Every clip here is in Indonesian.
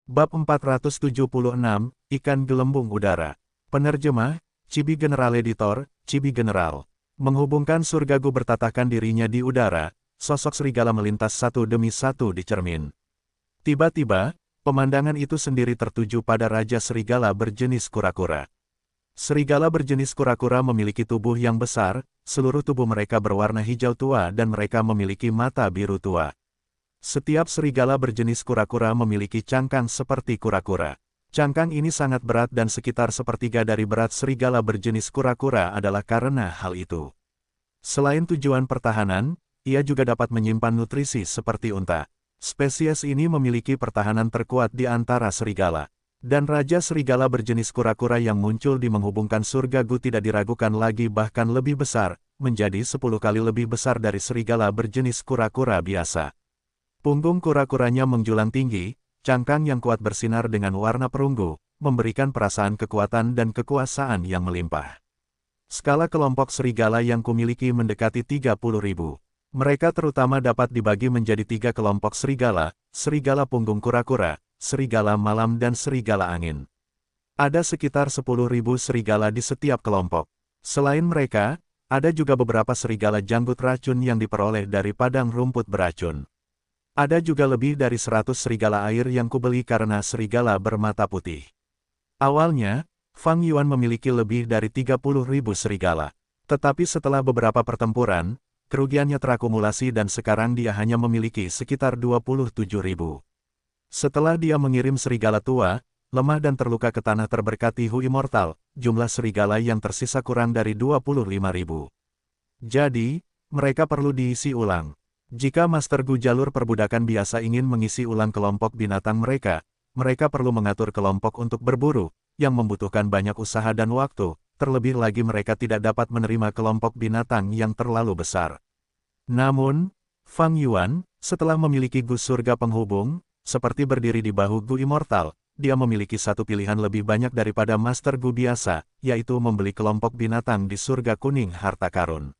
Bab 476, Ikan Gelembung Udara. Penerjemah, Chibi General Editor, Chibi General. Menghubungkan surgaku bertatakan dirinya di udara, sosok serigala melintas satu demi satu di cermin. Tiba-tiba, pemandangan itu sendiri tertuju pada Raja Serigala berjenis kura-kura. Serigala berjenis kura-kura memiliki tubuh yang besar, seluruh tubuh mereka berwarna hijau tua dan mereka memiliki mata biru tua. Setiap serigala berjenis kura-kura memiliki cangkang seperti kura-kura. Cangkang ini sangat berat dan sekitar sepertiga dari berat serigala berjenis kura-kura adalah karena hal itu. Selain tujuan pertahanan, ia juga dapat menyimpan nutrisi seperti unta. Spesies ini memiliki pertahanan terkuat di antara serigala. Dan Raja Serigala berjenis kura-kura yang muncul di menghubungkan surgaku tidak diragukan lagi bahkan lebih besar, menjadi 10 kali lebih besar dari serigala berjenis kura-kura biasa. Punggung kura-kuranya menjulang tinggi, cangkang yang kuat bersinar dengan warna perunggu, memberikan perasaan kekuatan dan kekuasaan yang melimpah. Skala kelompok serigala yang kumiliki mendekati 30.000. Mereka terutama dapat dibagi menjadi 3 kelompok serigala, serigala punggung kura-kura, serigala malam dan serigala angin. Ada sekitar 10.000 serigala di setiap kelompok. Selain mereka, ada juga beberapa serigala janggut racun yang diperoleh dari padang rumput beracun. Ada juga lebih dari 100 serigala air yang kubeli karena serigala bermata putih. Awalnya, Fang Yuan memiliki lebih dari 30.000 serigala. Tetapi setelah beberapa pertempuran, kerugiannya terakumulasi dan sekarang dia hanya memiliki sekitar 27.000. Setelah dia mengirim serigala tua, lemah dan terluka ke tanah terberkati Hu Immortal, jumlah serigala yang tersisa kurang dari 25.000. Jadi, mereka perlu diisi ulang. Jika Master Gu jalur perbudakan biasa ingin mengisi ulang kelompok binatang mereka perlu mengatur kelompok untuk berburu, yang membutuhkan banyak usaha dan waktu, terlebih lagi mereka tidak dapat menerima kelompok binatang yang terlalu besar. Namun, Fang Yuan, setelah memiliki Gu surga penghubung, seperti berdiri di bahu Gu Immortal, dia memiliki satu pilihan lebih banyak daripada Master Gu biasa, yaitu membeli kelompok binatang di surga kuning harta karun.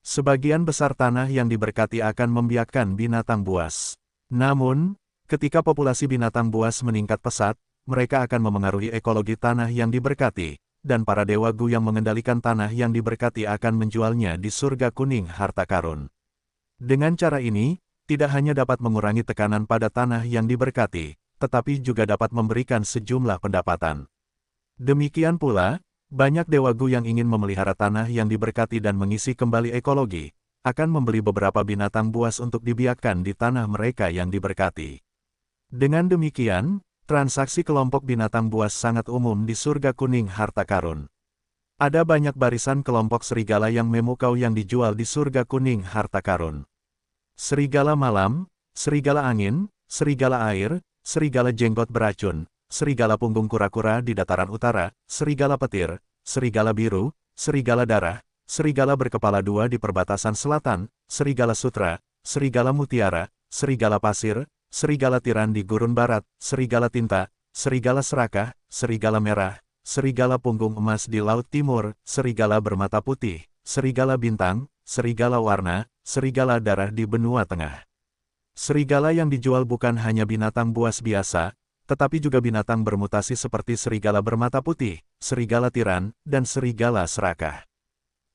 Sebagian besar tanah yang diberkati akan membiakkan binatang buas. Namun, ketika populasi binatang buas meningkat pesat, mereka akan memengaruhi ekologi tanah yang diberkati, dan para dewa Gu yang mengendalikan tanah yang diberkati akan menjualnya di surga kuning harta karun. Dengan cara ini, tidak hanya dapat mengurangi tekanan pada tanah yang diberkati, tetapi juga dapat memberikan sejumlah pendapatan. Demikian pula, banyak dewa Gu yang ingin memelihara tanah yang diberkati dan mengisi kembali ekologi, akan membeli beberapa binatang buas untuk dibiakkan di tanah mereka yang diberkati. Dengan demikian, transaksi kelompok binatang buas sangat umum di surga kuning harta karun. Ada banyak barisan kelompok serigala yang memukau yang dijual di surga kuning harta karun. Serigala malam, serigala angin, serigala air, serigala jenggot beracun, serigala punggung kura-kura di dataran utara, serigala petir, serigala biru, serigala darah, serigala berkepala dua di perbatasan selatan, serigala sutra, serigala mutiara, serigala pasir, serigala tiran di gurun barat, serigala tinta, serigala serakah, serigala merah, serigala punggung emas di laut timur, serigala bermata putih, serigala bintang, serigala warna, serigala darah di benua tengah. Serigala yang dijual bukan hanya binatang buas biasa, tetapi juga binatang bermutasi seperti serigala bermata putih, serigala tiran, dan serigala serakah.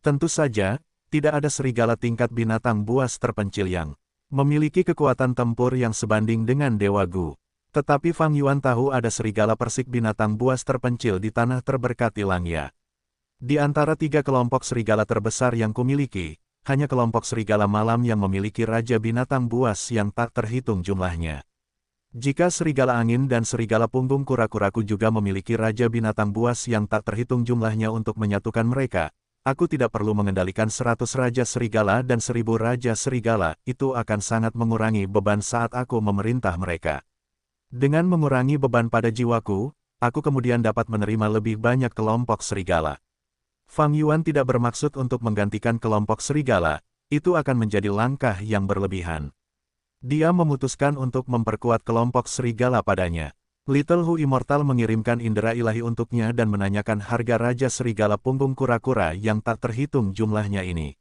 Tentu saja, tidak ada serigala tingkat binatang buas terpencil yang memiliki kekuatan tempur yang sebanding dengan dewa Gu. Tetapi Fang Yuan tahu ada serigala persik binatang buas terpencil di tanah terberkati Langya. Di antara 3 kelompok serigala terbesar yang kumiliki, hanya kelompok serigala malam yang memiliki raja binatang buas yang tak terhitung jumlahnya. Jika serigala angin dan serigala punggung kura-kuraku juga memiliki raja binatang buas yang tak terhitung jumlahnya untuk menyatukan mereka, aku tidak perlu mengendalikan 100 raja serigala dan 1000 raja serigala, itu akan sangat mengurangi beban saat aku memerintah mereka. Dengan mengurangi beban pada jiwaku, aku kemudian dapat menerima lebih banyak kelompok serigala. Fang Yuan tidak bermaksud untuk menggantikan kelompok serigala, itu akan menjadi langkah yang berlebihan. Dia memutuskan untuk memperkuat kelompok serigala padanya. Little Hu Immortal mengirimkan indera ilahi untuknya dan menanyakan harga raja serigala punggung kura-kura yang tak terhitung jumlahnya ini.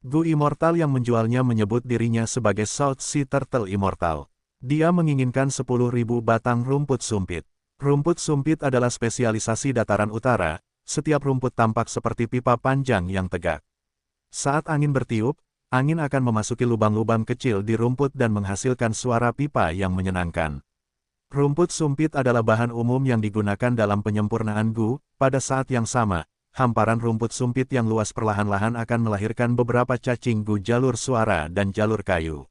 Gu Immortal yang menjualnya menyebut dirinya sebagai South Sea Turtle Immortal. Dia menginginkan 10.000 batang rumput sumpit. Rumput sumpit adalah spesialisasi dataran utara, setiap rumput tampak seperti pipa panjang yang tegak. Saat angin bertiup, angin akan memasuki lubang-lubang kecil di rumput dan menghasilkan suara pipa yang menyenangkan. Rumput sumpit adalah bahan umum yang digunakan dalam penyempurnaan gu. Pada saat yang sama, hamparan rumput sumpit yang luas perlahan-lahan akan melahirkan beberapa cacing gu jalur suara dan jalur kayu.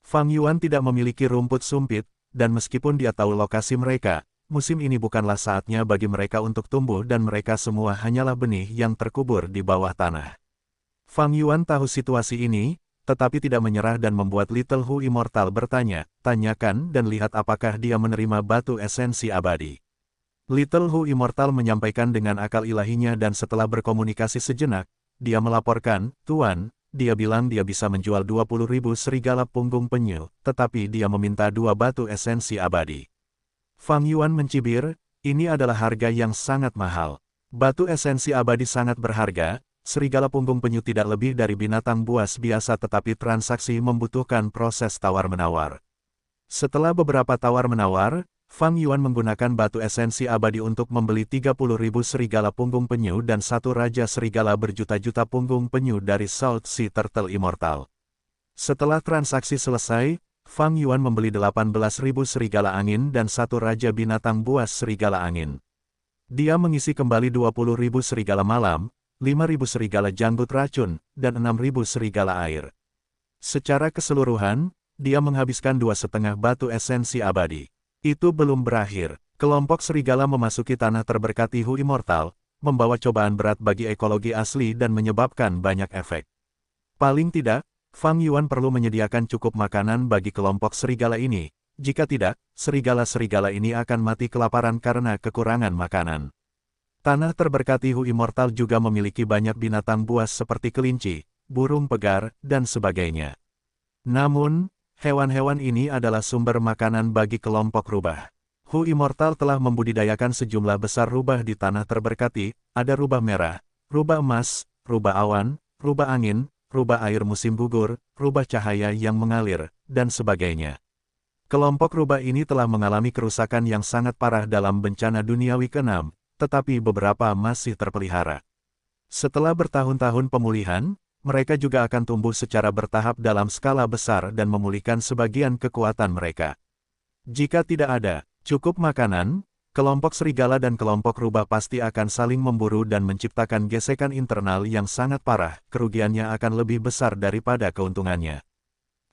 Fang Yuan tidak memiliki rumput sumpit, dan meskipun dia tahu lokasi mereka, musim ini bukanlah saatnya bagi mereka untuk tumbuh dan mereka semua hanyalah benih yang terkubur di bawah tanah. Fang Yuan tahu situasi ini, tetapi tidak menyerah dan membuat Little Hu Immortal bertanya, tanyakan dan lihat apakah dia menerima batu esensi abadi. Little Hu Immortal menyampaikan dengan akal ilahinya dan setelah berkomunikasi sejenak, dia melaporkan, Tuan, dia bilang dia bisa menjual 20.000 serigala punggung penyu, tetapi dia meminta 2 batu esensi abadi. Fang Yuan mencibir, ini adalah harga yang sangat mahal. Batu esensi abadi sangat berharga, serigala punggung penyu tidak lebih dari binatang buas biasa tetapi transaksi membutuhkan proses tawar-menawar. Setelah beberapa tawar-menawar, Fang Yuan menggunakan batu esensi abadi untuk membeli 30.000 serigala punggung penyu dan 1 raja serigala berjuta-juta punggung penyu dari Salt Sea Turtle Immortal. Setelah transaksi selesai, Fang Yuan membeli 18.000 serigala angin dan 1 raja binatang buas serigala angin. Dia mengisi kembali 20.000 serigala malam, 5.000 serigala janggut racun, dan 6.000 serigala air. Secara keseluruhan, dia menghabiskan 2,5 batu esensi abadi. Itu belum berakhir. Kelompok serigala memasuki tanah terberkati Hu Immortal, membawa cobaan berat bagi ekologi asli dan menyebabkan banyak efek. Paling tidak, Fang Yuan perlu menyediakan cukup makanan bagi kelompok serigala ini. Jika tidak, serigala-serigala ini akan mati kelaparan karena kekurangan makanan. Tanah terberkati Hu Immortal juga memiliki banyak binatang buas seperti kelinci, burung pegar, dan sebagainya. Namun, hewan-hewan ini adalah sumber makanan bagi kelompok rubah. Hu Immortal telah membudidayakan sejumlah besar rubah di tanah terberkati, ada rubah merah, rubah emas, rubah awan, rubah angin, rubah air musim gugur, rubah cahaya yang mengalir, dan sebagainya. Kelompok rubah ini telah mengalami kerusakan yang sangat parah dalam bencana duniawi ke-6, tetapi beberapa masih terpelihara. Setelah bertahun-tahun pemulihan, mereka juga akan tumbuh secara bertahap dalam skala besar dan memulihkan sebagian kekuatan mereka. Jika tidak ada cukup makanan, kelompok serigala dan kelompok rubah pasti akan saling memburu dan menciptakan gesekan internal yang sangat parah, kerugiannya akan lebih besar daripada keuntungannya.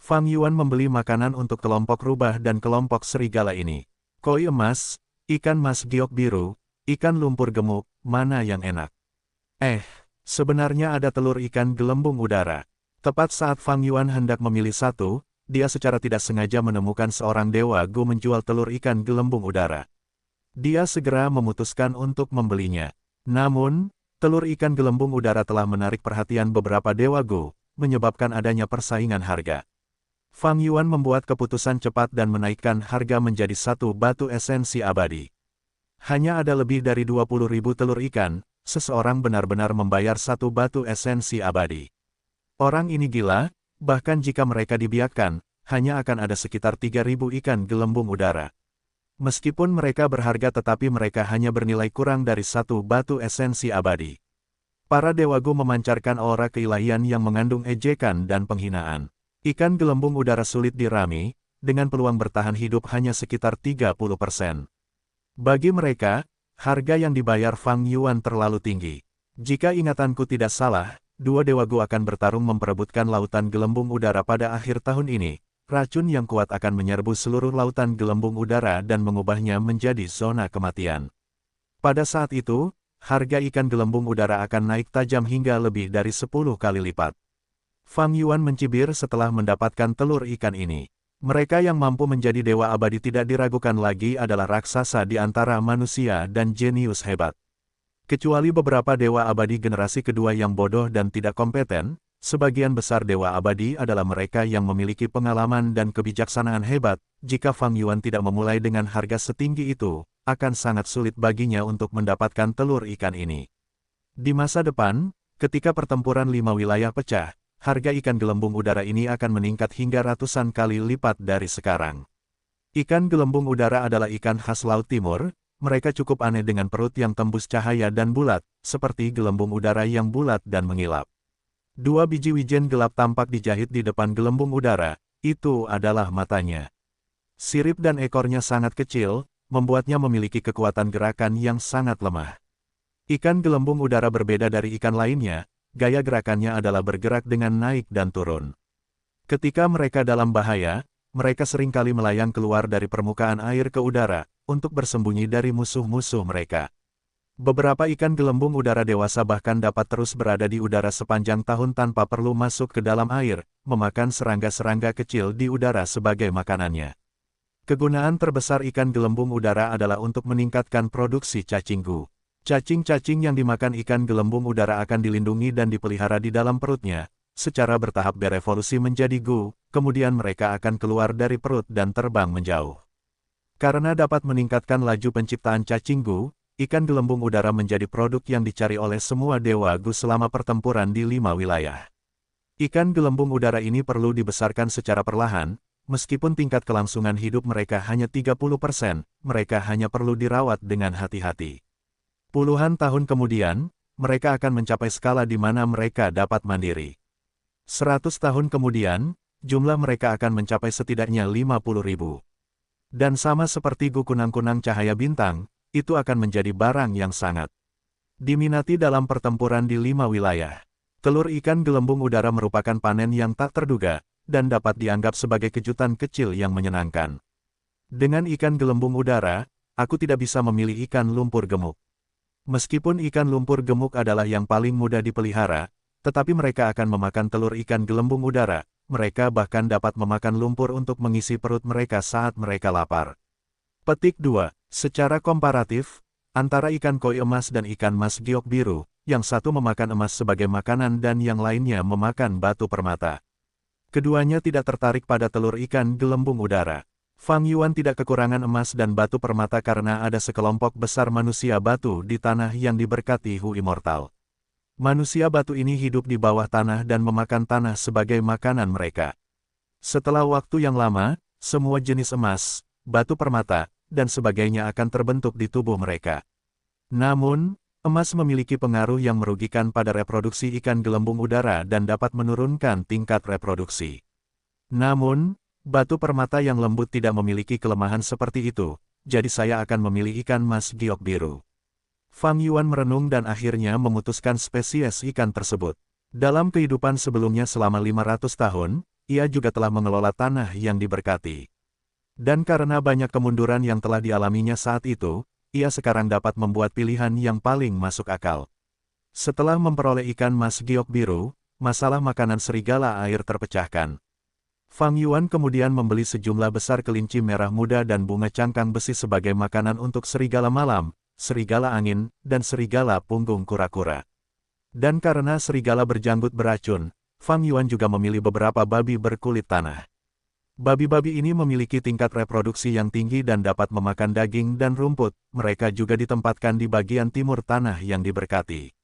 Fang Yuan membeli makanan untuk kelompok rubah dan kelompok serigala ini. Koi emas, ikan mas giok biru, ikan lumpur gemuk, mana yang enak? Sebenarnya ada telur ikan gelembung udara. Tepat saat Fang Yuan hendak memilih satu, dia secara tidak sengaja menemukan seorang dewa gu menjual telur ikan gelembung udara. Dia segera memutuskan untuk membelinya. Namun, telur ikan gelembung udara telah menarik perhatian beberapa dewa gu, menyebabkan adanya persaingan harga. Fang Yuan membuat keputusan cepat dan menaikkan harga menjadi 1 batu esensi abadi. Hanya ada lebih dari 20.000 telur ikan, seseorang benar-benar membayar 1 batu esensi abadi. Orang ini gila, bahkan jika mereka dibiarkan, hanya akan ada sekitar 3.000 ikan gelembung udara. Meskipun mereka berharga tetapi mereka hanya bernilai kurang dari 1 batu esensi abadi. Para dewa gu memancarkan aura keilahian yang mengandung ejekan dan penghinaan. Ikan gelembung udara sulit dirami, dengan peluang bertahan hidup hanya sekitar 30%. Bagi mereka, harga yang dibayar Fang Yuan terlalu tinggi. Jika ingatanku tidak salah, 2 dewa gu akan bertarung memperebutkan lautan gelembung udara pada akhir tahun ini. Racun yang kuat akan menyerbu seluruh lautan gelembung udara dan mengubahnya menjadi zona kematian. Pada saat itu, harga ikan gelembung udara akan naik tajam hingga lebih dari 10 kali lipat. Fang Yuan mencibir setelah mendapatkan telur ikan ini. Mereka yang mampu menjadi dewa abadi tidak diragukan lagi adalah raksasa di antara manusia dan jenius hebat. Kecuali beberapa dewa abadi generasi kedua yang bodoh dan tidak kompeten, sebagian besar dewa abadi adalah mereka yang memiliki pengalaman dan kebijaksanaan hebat. Jika Fang Yuan tidak memulai dengan harga setinggi itu, akan sangat sulit baginya untuk mendapatkan telur ikan ini. Di masa depan, ketika pertempuran 5 wilayah pecah, harga ikan gelembung udara ini akan meningkat hingga ratusan kali lipat dari sekarang. Ikan gelembung udara adalah ikan khas Laut Timur, mereka cukup aneh dengan perut yang tembus cahaya dan bulat, seperti gelembung udara yang bulat dan mengilap. Dua biji wijen gelap tampak dijahit di depan gelembung udara, itu adalah matanya. Sirip dan ekornya sangat kecil, membuatnya memiliki kekuatan gerakan yang sangat lemah. Ikan gelembung udara berbeda dari ikan lainnya, gaya gerakannya adalah bergerak dengan naik dan turun. Ketika mereka dalam bahaya, mereka seringkali melayang keluar dari permukaan air ke udara, untuk bersembunyi dari musuh-musuh mereka. Beberapa ikan gelembung udara dewasa bahkan dapat terus berada di udara sepanjang tahun tanpa perlu masuk ke dalam air, memakan serangga-serangga kecil di udara sebagai makanannya. Kegunaan terbesar ikan gelembung udara adalah untuk meningkatkan produksi cacing gu. Cacing-cacing yang dimakan ikan gelembung udara akan dilindungi dan dipelihara di dalam perutnya, secara bertahap berevolusi menjadi gu, kemudian mereka akan keluar dari perut dan terbang menjauh. Karena dapat meningkatkan laju penciptaan cacing gu, ikan gelembung udara menjadi produk yang dicari oleh semua dewa gu selama pertempuran di 5 wilayah. Ikan gelembung udara ini perlu dibesarkan secara perlahan, meskipun tingkat kelangsungan hidup mereka hanya 30%, mereka hanya perlu dirawat dengan hati-hati. Puluhan tahun kemudian, mereka akan mencapai skala di mana mereka dapat mandiri. 100 tahun kemudian, jumlah mereka akan mencapai setidaknya 50.000. Dan sama seperti gu kunang-kunang cahaya bintang, itu akan menjadi barang yang sangat diminati dalam pertempuran di 5 wilayah. Telur ikan gelembung udara merupakan panen yang tak terduga, dan dapat dianggap sebagai kejutan kecil yang menyenangkan. Dengan ikan gelembung udara, aku tidak bisa memilih ikan lumpur gemuk. Meskipun ikan lumpur gemuk adalah yang paling mudah dipelihara, tetapi mereka akan memakan telur ikan gelembung udara, mereka bahkan dapat memakan lumpur untuk mengisi perut mereka saat mereka lapar. Petik 2. Secara komparatif, antara ikan koi emas dan ikan mas giok biru, yang satu memakan emas sebagai makanan dan yang lainnya memakan batu permata. Keduanya tidak tertarik pada telur ikan gelembung udara. Fang Yuan tidak kekurangan emas dan batu permata karena ada sekelompok besar manusia batu di tanah yang diberkati Hu Immortal. Manusia batu ini hidup di bawah tanah dan memakan tanah sebagai makanan mereka. Setelah waktu yang lama, semua jenis emas, batu permata, dan sebagainya akan terbentuk di tubuh mereka. Namun, emas memiliki pengaruh yang merugikan pada reproduksi ikan gelembung udara dan dapat menurunkan tingkat reproduksi. Namun, batu permata yang lembut tidak memiliki kelemahan seperti itu, jadi saya akan memilih ikan mas giok biru. Fang Yuan merenung dan akhirnya memutuskan spesies ikan tersebut. Dalam kehidupan sebelumnya selama 500 tahun, ia juga telah mengelola tanah yang diberkati. Dan karena banyak kemunduran yang telah dialaminya saat itu, ia sekarang dapat membuat pilihan yang paling masuk akal. Setelah memperoleh ikan mas giok biru, masalah makanan serigala air terpecahkan. Fang Yuan kemudian membeli sejumlah besar kelinci merah muda dan bunga cangkang besi sebagai makanan untuk serigala malam, serigala angin, dan serigala punggung kura-kura. Dan karena serigala berjanggut beracun, Fang Yuan juga memilih beberapa babi berkulit tanah. Babi-babi ini memiliki tingkat reproduksi yang tinggi dan dapat memakan daging dan rumput, mereka juga ditempatkan di bagian timur tanah yang diberkati.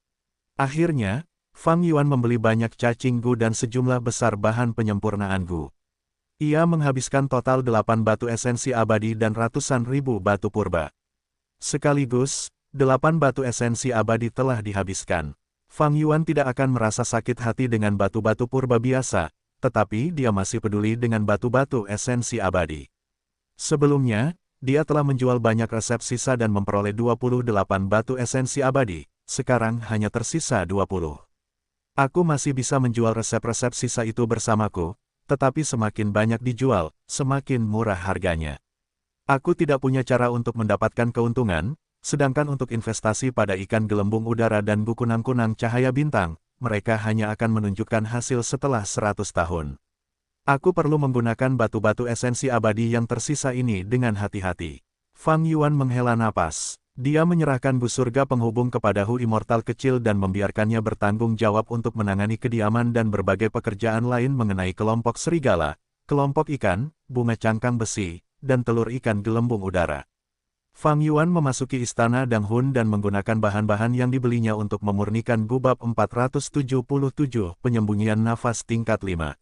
Akhirnya, Fang Yuan membeli banyak cacing gu dan sejumlah besar bahan penyempurnaan gu. Ia menghabiskan total 8 batu esensi abadi dan ratusan ribu batu purba. Sekaligus, 8 batu esensi abadi telah dihabiskan. Fang Yuan tidak akan merasa sakit hati dengan batu-batu purba biasa, tetapi dia masih peduli dengan batu-batu esensi abadi. Sebelumnya, dia telah menjual banyak resep sisa dan memperoleh 28 batu esensi abadi, sekarang hanya tersisa 20. Aku masih bisa menjual resep-resep sisa itu bersamaku, tetapi semakin banyak dijual, semakin murah harganya. Aku tidak punya cara untuk mendapatkan keuntungan, sedangkan untuk investasi pada ikan gelembung udara dan gu kunang-kunang cahaya bintang, mereka hanya akan menunjukkan hasil setelah 100 tahun. Aku perlu menggunakan batu-batu esensi abadi yang tersisa ini dengan hati-hati. Fang Yuan menghela napas. Dia menyerahkan bus surga penghubung kepada Hu Immortal kecil dan membiarkannya bertanggung jawab untuk menangani kediaman dan berbagai pekerjaan lain mengenai kelompok serigala, kelompok ikan, bunga cangkang besi, dan telur ikan gelembung udara. Fang Yuan memasuki istana Dang Hun dan menggunakan bahan-bahan yang dibelinya untuk memurnikan gubab 477 penyembunyian nafas tingkat 5.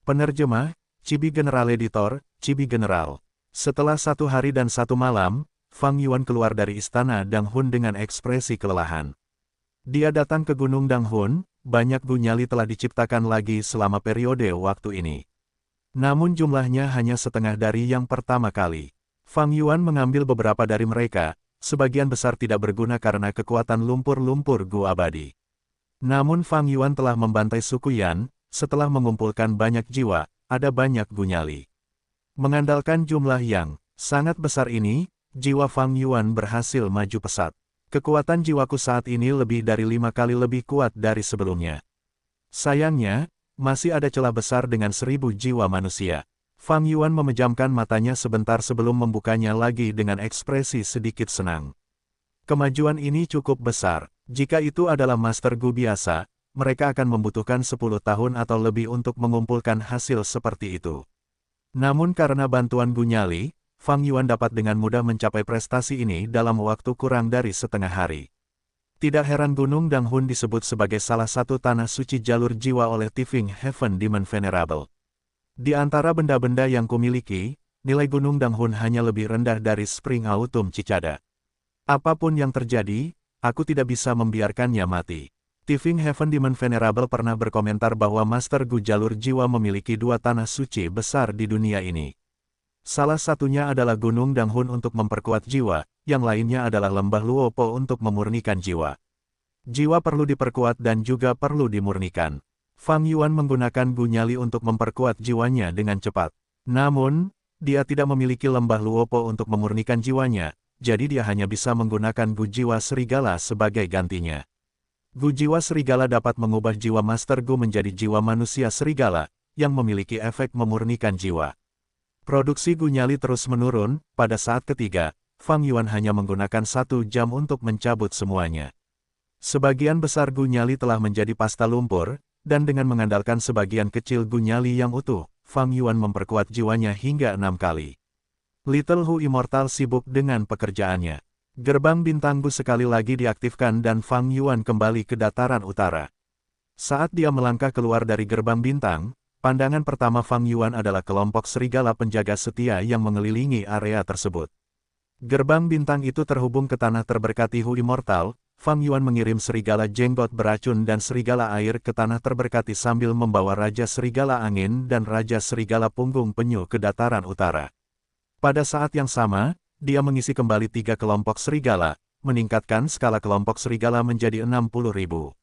Penerjemah, Chibi General Editor, Chibi General. Setelah 1 hari dan 1 malam, Fang Yuan keluar dari istana Danghun dengan ekspresi kelelahan. Dia datang ke Gunung Danghun, banyak gu nyali telah diciptakan lagi selama periode waktu ini. Namun jumlahnya hanya setengah dari yang pertama kali. Fang Yuan mengambil beberapa dari mereka, sebagian besar tidak berguna karena kekuatan lumpur-lumpur gu abadi. Namun Fang Yuan telah membantai suku Yan, setelah mengumpulkan banyak jiwa, ada banyak gu nyali. Mengandalkan jumlah yang sangat besar ini, jiwa Fang Yuan berhasil maju pesat. Kekuatan jiwaku saat ini lebih dari 5 kali lebih kuat dari sebelumnya. Sayangnya, masih ada celah besar dengan 1000 jiwa manusia. Fang Yuan memejamkan matanya sebentar sebelum membukanya lagi dengan ekspresi sedikit senang. Kemajuan ini cukup besar. Jika itu adalah Master Gu biasa, mereka akan membutuhkan 10 tahun atau lebih untuk mengumpulkan hasil seperti itu. Namun karena bantuan gu nyali, Fang Yuan dapat dengan mudah mencapai prestasi ini dalam waktu kurang dari setengah hari. Tidak heran Gunung Danghun disebut sebagai salah satu tanah suci jalur jiwa oleh Tifing Heaven Demon Venerable. Di antara benda-benda yang kumiliki, nilai Gunung Danghun hanya lebih rendah dari Spring Autumn Cicada. Apapun yang terjadi, aku tidak bisa membiarkannya mati. Tifing Heaven Demon Venerable pernah berkomentar bahwa Master Gu jalur jiwa memiliki 2 tanah suci besar di dunia ini. Salah satunya adalah Gunung Danghun untuk memperkuat jiwa, yang lainnya adalah Lembah Luopo untuk memurnikan jiwa. Jiwa perlu diperkuat dan juga perlu dimurnikan. Fang Yuan menggunakan gu nyali untuk memperkuat jiwanya dengan cepat. Namun, dia tidak memiliki Lembah Luopo untuk memurnikan jiwanya, jadi dia hanya bisa menggunakan gu jiwa serigala sebagai gantinya. Gu jiwa serigala dapat mengubah jiwa Master Gu menjadi jiwa manusia serigala, yang memiliki efek memurnikan jiwa. Produksi gu nyali terus menurun, pada saat ketiga, Fang Yuan hanya menggunakan 1 jam untuk mencabut semuanya. Sebagian besar gu nyali telah menjadi pasta lumpur, dan dengan mengandalkan sebagian kecil gu nyali yang utuh, Fang Yuan memperkuat jiwanya hingga 6 kali. Little Hu Immortal sibuk dengan pekerjaannya. Gerbang bintang Gu sekali lagi diaktifkan dan Fang Yuan kembali ke dataran utara. Saat dia melangkah keluar dari gerbang bintang, pandangan pertama Fang Yuan adalah kelompok serigala penjaga setia yang mengelilingi area tersebut. Gerbang bintang itu terhubung ke tanah terberkati Hu Immortal. Fang Yuan mengirim serigala jenggot beracun dan serigala air ke tanah terberkati sambil membawa Raja Serigala Angin dan Raja Serigala Punggung Penyu ke dataran utara. Pada saat yang sama, dia mengisi kembali 3 kelompok serigala, meningkatkan skala kelompok serigala menjadi 60.000.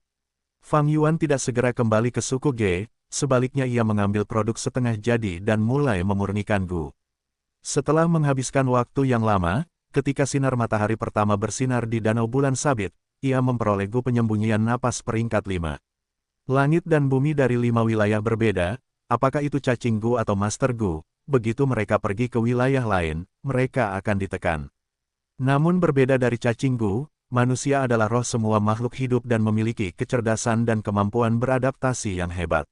Fang Yuan tidak segera kembali ke suku Ge, sebaliknya ia mengambil produk setengah jadi dan mulai memurnikan gu. Setelah menghabiskan waktu yang lama, ketika sinar matahari pertama bersinar di Danau Bulan Sabit, ia memperoleh gu penyembunyian napas peringkat 5. Langit dan bumi dari 5 wilayah berbeda, apakah itu cacing gu atau Master Gu, begitu mereka pergi ke wilayah lain, mereka akan ditekan. Namun berbeda dari cacing gu, manusia adalah roh semua makhluk hidup dan memiliki kecerdasan dan kemampuan beradaptasi yang hebat.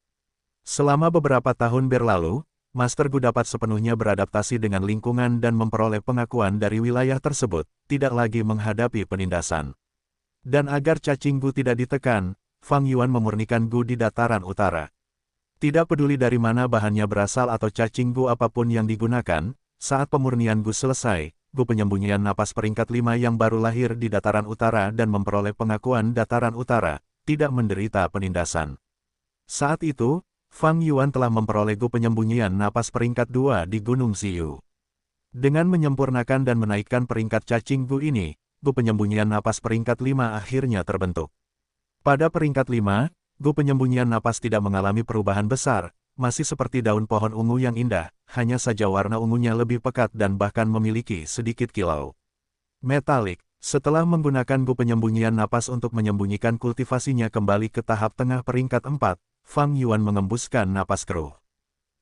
Selama beberapa tahun berlalu, Master Gu dapat sepenuhnya beradaptasi dengan lingkungan dan memperoleh pengakuan dari wilayah tersebut, tidak lagi menghadapi penindasan. Dan agar cacing gu tidak ditekan, Fang Yuan memurnikan gu di dataran utara. Tidak peduli dari mana bahannya berasal atau cacing gu apapun yang digunakan, saat pemurnian gu selesai, gu penyembunyian napas peringkat 5 yang baru lahir di dataran utara dan memperoleh pengakuan dataran utara, tidak menderita penindasan. Saat itu, Fang Yuan telah memperoleh gu penyembunyian napas peringkat 2 di Gunung Xiyu. Dengan menyempurnakan dan menaikkan peringkat cacing gu ini, gu penyembunyian napas peringkat 5 akhirnya terbentuk. Pada peringkat 5, gu penyembunyian napas tidak mengalami perubahan besar, masih seperti daun pohon ungu yang indah, hanya saja warna ungunya lebih pekat dan bahkan memiliki sedikit kilau. Metalik, setelah menggunakan gu penyembunyian napas untuk menyembunyikan kultivasinya kembali ke tahap tengah peringkat 4, Fang Yuan mengembuskan napas keruh.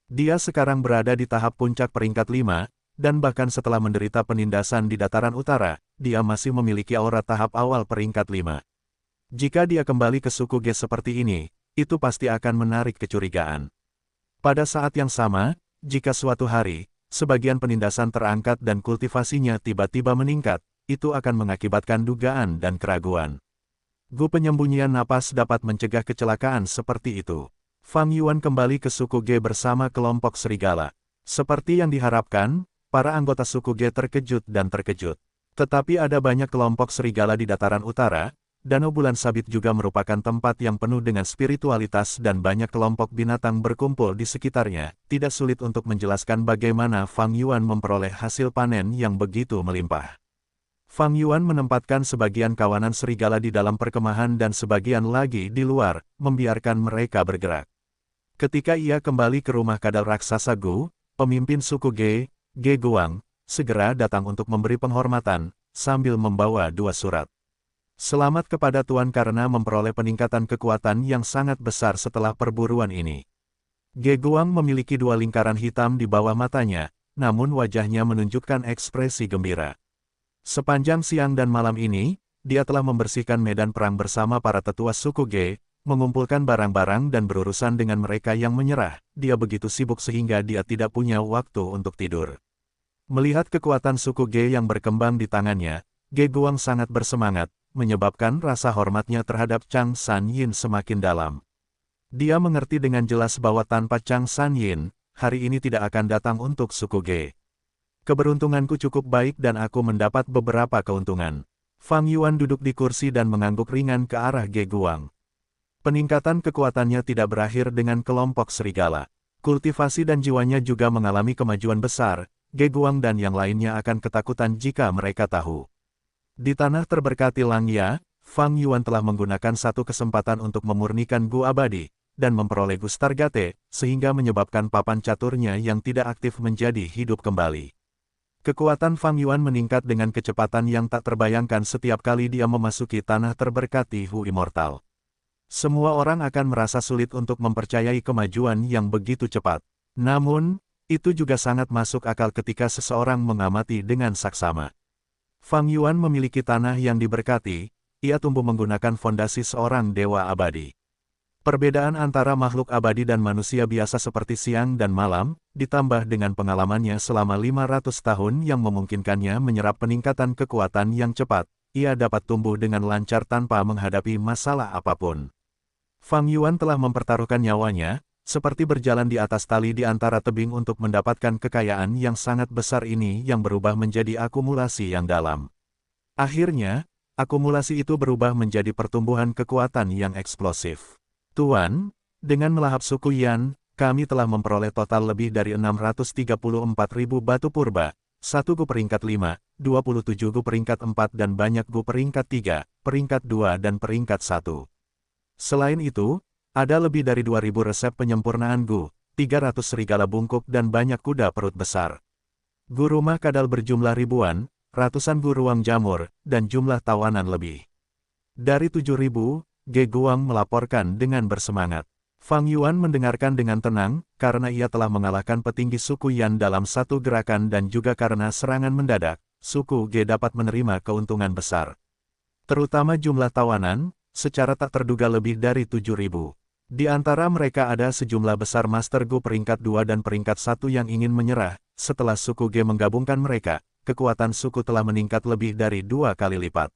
Dia sekarang berada di tahap puncak peringkat 5, dan bahkan setelah menderita penindasan di dataran utara, dia masih memiliki aura tahap awal peringkat 5. Jika dia kembali ke suku Ge seperti ini, itu pasti akan menarik kecurigaan. Pada saat yang sama, jika suatu hari, sebagian penindasan terangkat dan kultivasinya tiba-tiba meningkat, itu akan mengakibatkan dugaan dan keraguan. Gu penyembunyian napas dapat mencegah kecelakaan seperti itu. Fang Yuan kembali ke suku Ge bersama kelompok serigala. Seperti yang diharapkan, Para anggota suku Ge terkejut dan terkejut. Tetapi ada banyak kelompok serigala di dataran utara. Danau Bulan Sabit juga merupakan tempat yang penuh dengan spiritualitas dan banyak kelompok binatang berkumpul di sekitarnya. Tidak sulit untuk menjelaskan bagaimana Fang Yuan memperoleh hasil panen yang begitu melimpah. Fang Yuan menempatkan sebagian kawanan serigala di dalam perkemahan dan sebagian lagi di luar, membiarkan mereka bergerak. Ketika ia kembali ke rumah kadal raksasa Gu, pemimpin suku Ge Guang, segera datang untuk memberi penghormatan, sambil membawa 2 surat. Selamat kepada Tuan karena memperoleh peningkatan kekuatan yang sangat besar setelah perburuan ini. Ge Guang memiliki 2 lingkaran hitam di bawah matanya, namun wajahnya menunjukkan ekspresi gembira. Sepanjang siang dan malam ini, dia telah membersihkan medan perang bersama para tetua suku Ge, mengumpulkan barang-barang dan berurusan dengan mereka yang menyerah. Dia begitu sibuk sehingga dia tidak punya waktu untuk tidur. Melihat kekuatan suku Ge yang berkembang di tangannya, Ge Guang sangat bersemangat, menyebabkan rasa hormatnya terhadap Chang San Yin semakin dalam. Dia mengerti dengan jelas bahwa tanpa Chang San Yin, hari ini tidak akan datang untuk suku Ge. Keberuntunganku cukup baik dan aku mendapat beberapa keuntungan. Fang Yuan duduk di kursi dan mengangguk ringan ke arah Ge Guang. Peningkatan kekuatannya tidak berakhir dengan kelompok serigala. Kultivasi dan jiwanya juga mengalami kemajuan besar. Ge Guang dan yang lainnya akan ketakutan jika mereka tahu. Di tanah terberkati Langya, Fang Yuan telah menggunakan satu kesempatan untuk memurnikan Gu abadi, dan memperoleh Gu Stargate, sehingga menyebabkan papan caturnya yang tidak aktif menjadi hidup kembali. Kekuatan Fang Yuan meningkat dengan kecepatan yang tak terbayangkan setiap kali dia memasuki tanah terberkati Hu Immortal. Semua orang akan merasa sulit untuk mempercayai kemajuan yang begitu cepat. Namun, itu juga sangat masuk akal ketika seseorang mengamati dengan saksama. Fang Yuan memiliki tanah yang diberkati, ia tumbuh menggunakan fondasi seorang dewa abadi. Perbedaan antara makhluk abadi dan manusia biasa seperti siang dan malam, ditambah dengan pengalamannya selama 500 tahun yang memungkinkannya menyerap peningkatan kekuatan yang cepat, ia dapat tumbuh dengan lancar tanpa menghadapi masalah apapun. Fang Yuan telah mempertaruhkan nyawanya, seperti berjalan di atas tali di antara tebing untuk mendapatkan kekayaan yang sangat besar ini yang berubah menjadi akumulasi yang dalam. Akhirnya, akumulasi itu berubah menjadi pertumbuhan kekuatan yang eksplosif. Tuan, dengan melahap suku Yan, kami telah memperoleh total lebih dari 634.000 batu purba, 1 Gu peringkat 5, 27 Gu peringkat 4 dan banyak Gu peringkat 3, peringkat 2 dan peringkat 1. Selain itu, ada lebih dari 2.000 resep penyempurnaan Gu, 300 serigala bungkuk dan banyak kuda perut besar. Gu rumah kadal berjumlah ribuan, ratusan Gu ruang jamur, dan jumlah tawanan lebih. Dari 7.000, Ge Guang melaporkan dengan bersemangat. Fang Yuan mendengarkan dengan tenang, karena ia telah mengalahkan petinggi suku Yan dalam satu gerakan dan juga karena serangan mendadak, suku Ge dapat menerima keuntungan besar. Terutama jumlah tawanan, secara tak terduga lebih dari 7.000. Di antara mereka ada sejumlah besar Master Gu peringkat 2 dan peringkat 1 yang ingin menyerah. Setelah suku Ge menggabungkan mereka, kekuatan suku telah meningkat lebih dari 2 kali lipat.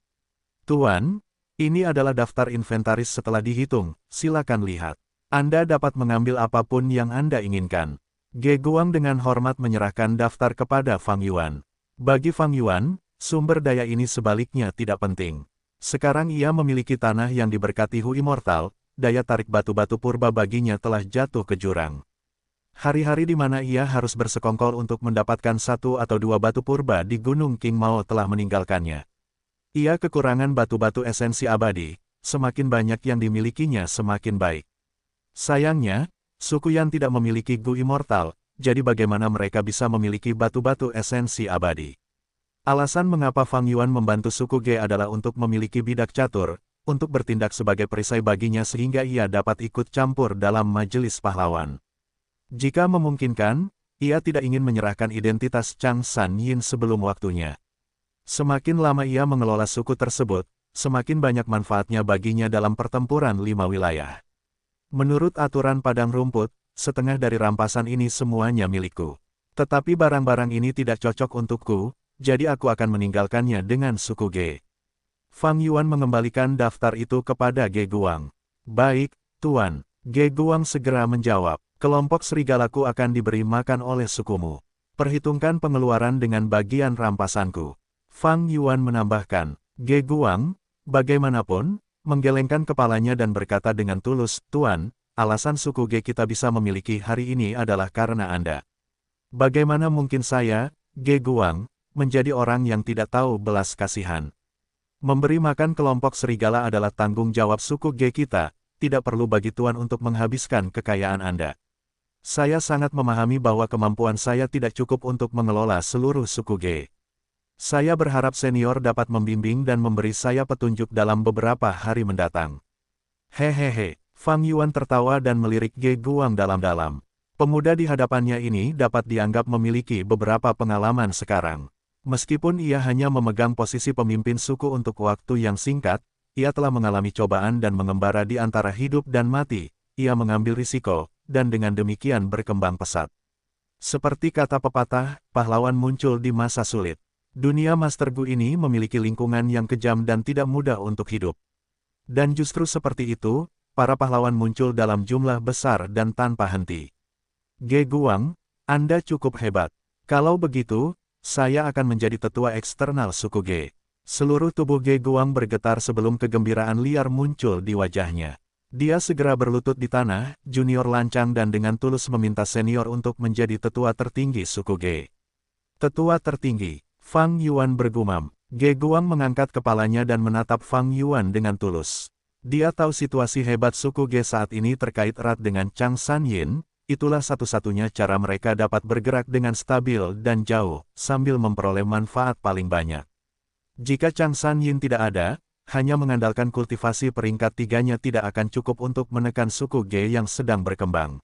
Tuan, ini adalah daftar inventaris setelah dihitung, silakan lihat. Anda dapat mengambil apapun yang Anda inginkan. Ge Guang dengan hormat menyerahkan daftar kepada Fang Yuan. Bagi Fang Yuan, sumber daya ini sebaliknya tidak penting. Sekarang ia memiliki tanah yang diberkati Hu Immortal, daya tarik batu-batu purba baginya telah jatuh ke jurang. Hari-hari di mana ia harus bersekongkol untuk mendapatkan 1 atau 2 batu purba di Gunung King Mao telah meninggalkannya. Ia kekurangan batu-batu esensi abadi, semakin banyak yang dimilikinya semakin baik. Sayangnya, suku Yan tidak memiliki Gu Immortal, jadi bagaimana mereka bisa memiliki batu-batu esensi abadi? Alasan mengapa Fang Yuan membantu suku Ge adalah untuk memiliki bidak catur, untuk bertindak sebagai perisai baginya sehingga ia dapat ikut campur dalam majelis pahlawan. Jika memungkinkan, ia tidak ingin menyerahkan identitas Chang San Yin sebelum waktunya. Semakin lama ia mengelola suku tersebut, semakin banyak manfaatnya baginya dalam pertempuran 5 wilayah. Menurut aturan padang rumput, setengah dari rampasan ini semuanya milikku. Tetapi barang-barang ini tidak cocok untukku, jadi aku akan meninggalkannya dengan suku Ge. Fang Yuan mengembalikan daftar itu kepada Ge Guang. Baik, Tuan. Ge Guang segera menjawab, kelompok serigalaku akan diberi makan oleh sukumu. Perhitungkan pengeluaran dengan bagian rampasanku. Fang Yuan menambahkan, Ge Guang, bagaimanapun, menggelengkan kepalanya dan berkata dengan tulus, Tuan, alasan suku Ge kita bisa memiliki hari ini adalah karena Anda. Bagaimana mungkin saya, Ge Guang, menjadi orang yang tidak tahu belas kasihan? Memberi makan kelompok serigala adalah tanggung jawab suku Ge kita, tidak perlu bagi Tuan untuk menghabiskan kekayaan Anda. Saya sangat memahami bahwa kemampuan saya tidak cukup untuk mengelola seluruh suku Ge. Saya berharap senior dapat membimbing dan memberi saya petunjuk dalam beberapa hari mendatang. Hehehe, Fang Yuan tertawa dan melirik Ge Guang dalam-dalam. Pemuda di hadapannya ini dapat dianggap memiliki beberapa pengalaman sekarang. Meskipun ia hanya memegang posisi pemimpin suku untuk waktu yang singkat, ia telah mengalami cobaan dan mengembara di antara hidup dan mati. Ia mengambil risiko, dan dengan demikian berkembang pesat. Seperti kata pepatah, pahlawan muncul di masa sulit. Dunia Master Gu ini memiliki lingkungan yang kejam dan tidak mudah untuk hidup. Dan justru seperti itu, para pahlawan muncul dalam jumlah besar dan tanpa henti. Ge Guang, Anda cukup hebat. Kalau begitu, saya akan menjadi tetua eksternal suku Ge. Seluruh tubuh Ge Guang bergetar sebelum kegembiraan liar muncul di wajahnya. Dia segera berlutut di tanah, junior lancang dan dengan tulus meminta senior untuk menjadi tetua tertinggi suku Ge. Tetua tertinggi, Fang Yuan bergumam. Ge Guang mengangkat kepalanya dan menatap Fang Yuan dengan tulus. Dia tahu situasi hebat suku Ge saat ini terkait erat dengan Chang Sanyin. Itulah satu-satunya cara mereka dapat bergerak dengan stabil dan jauh, sambil memperoleh manfaat paling banyak. Jika Chang Sanyin tidak ada, hanya mengandalkan kultivasi peringkat tiganya tidak akan cukup untuk menekan suku Ge yang sedang berkembang.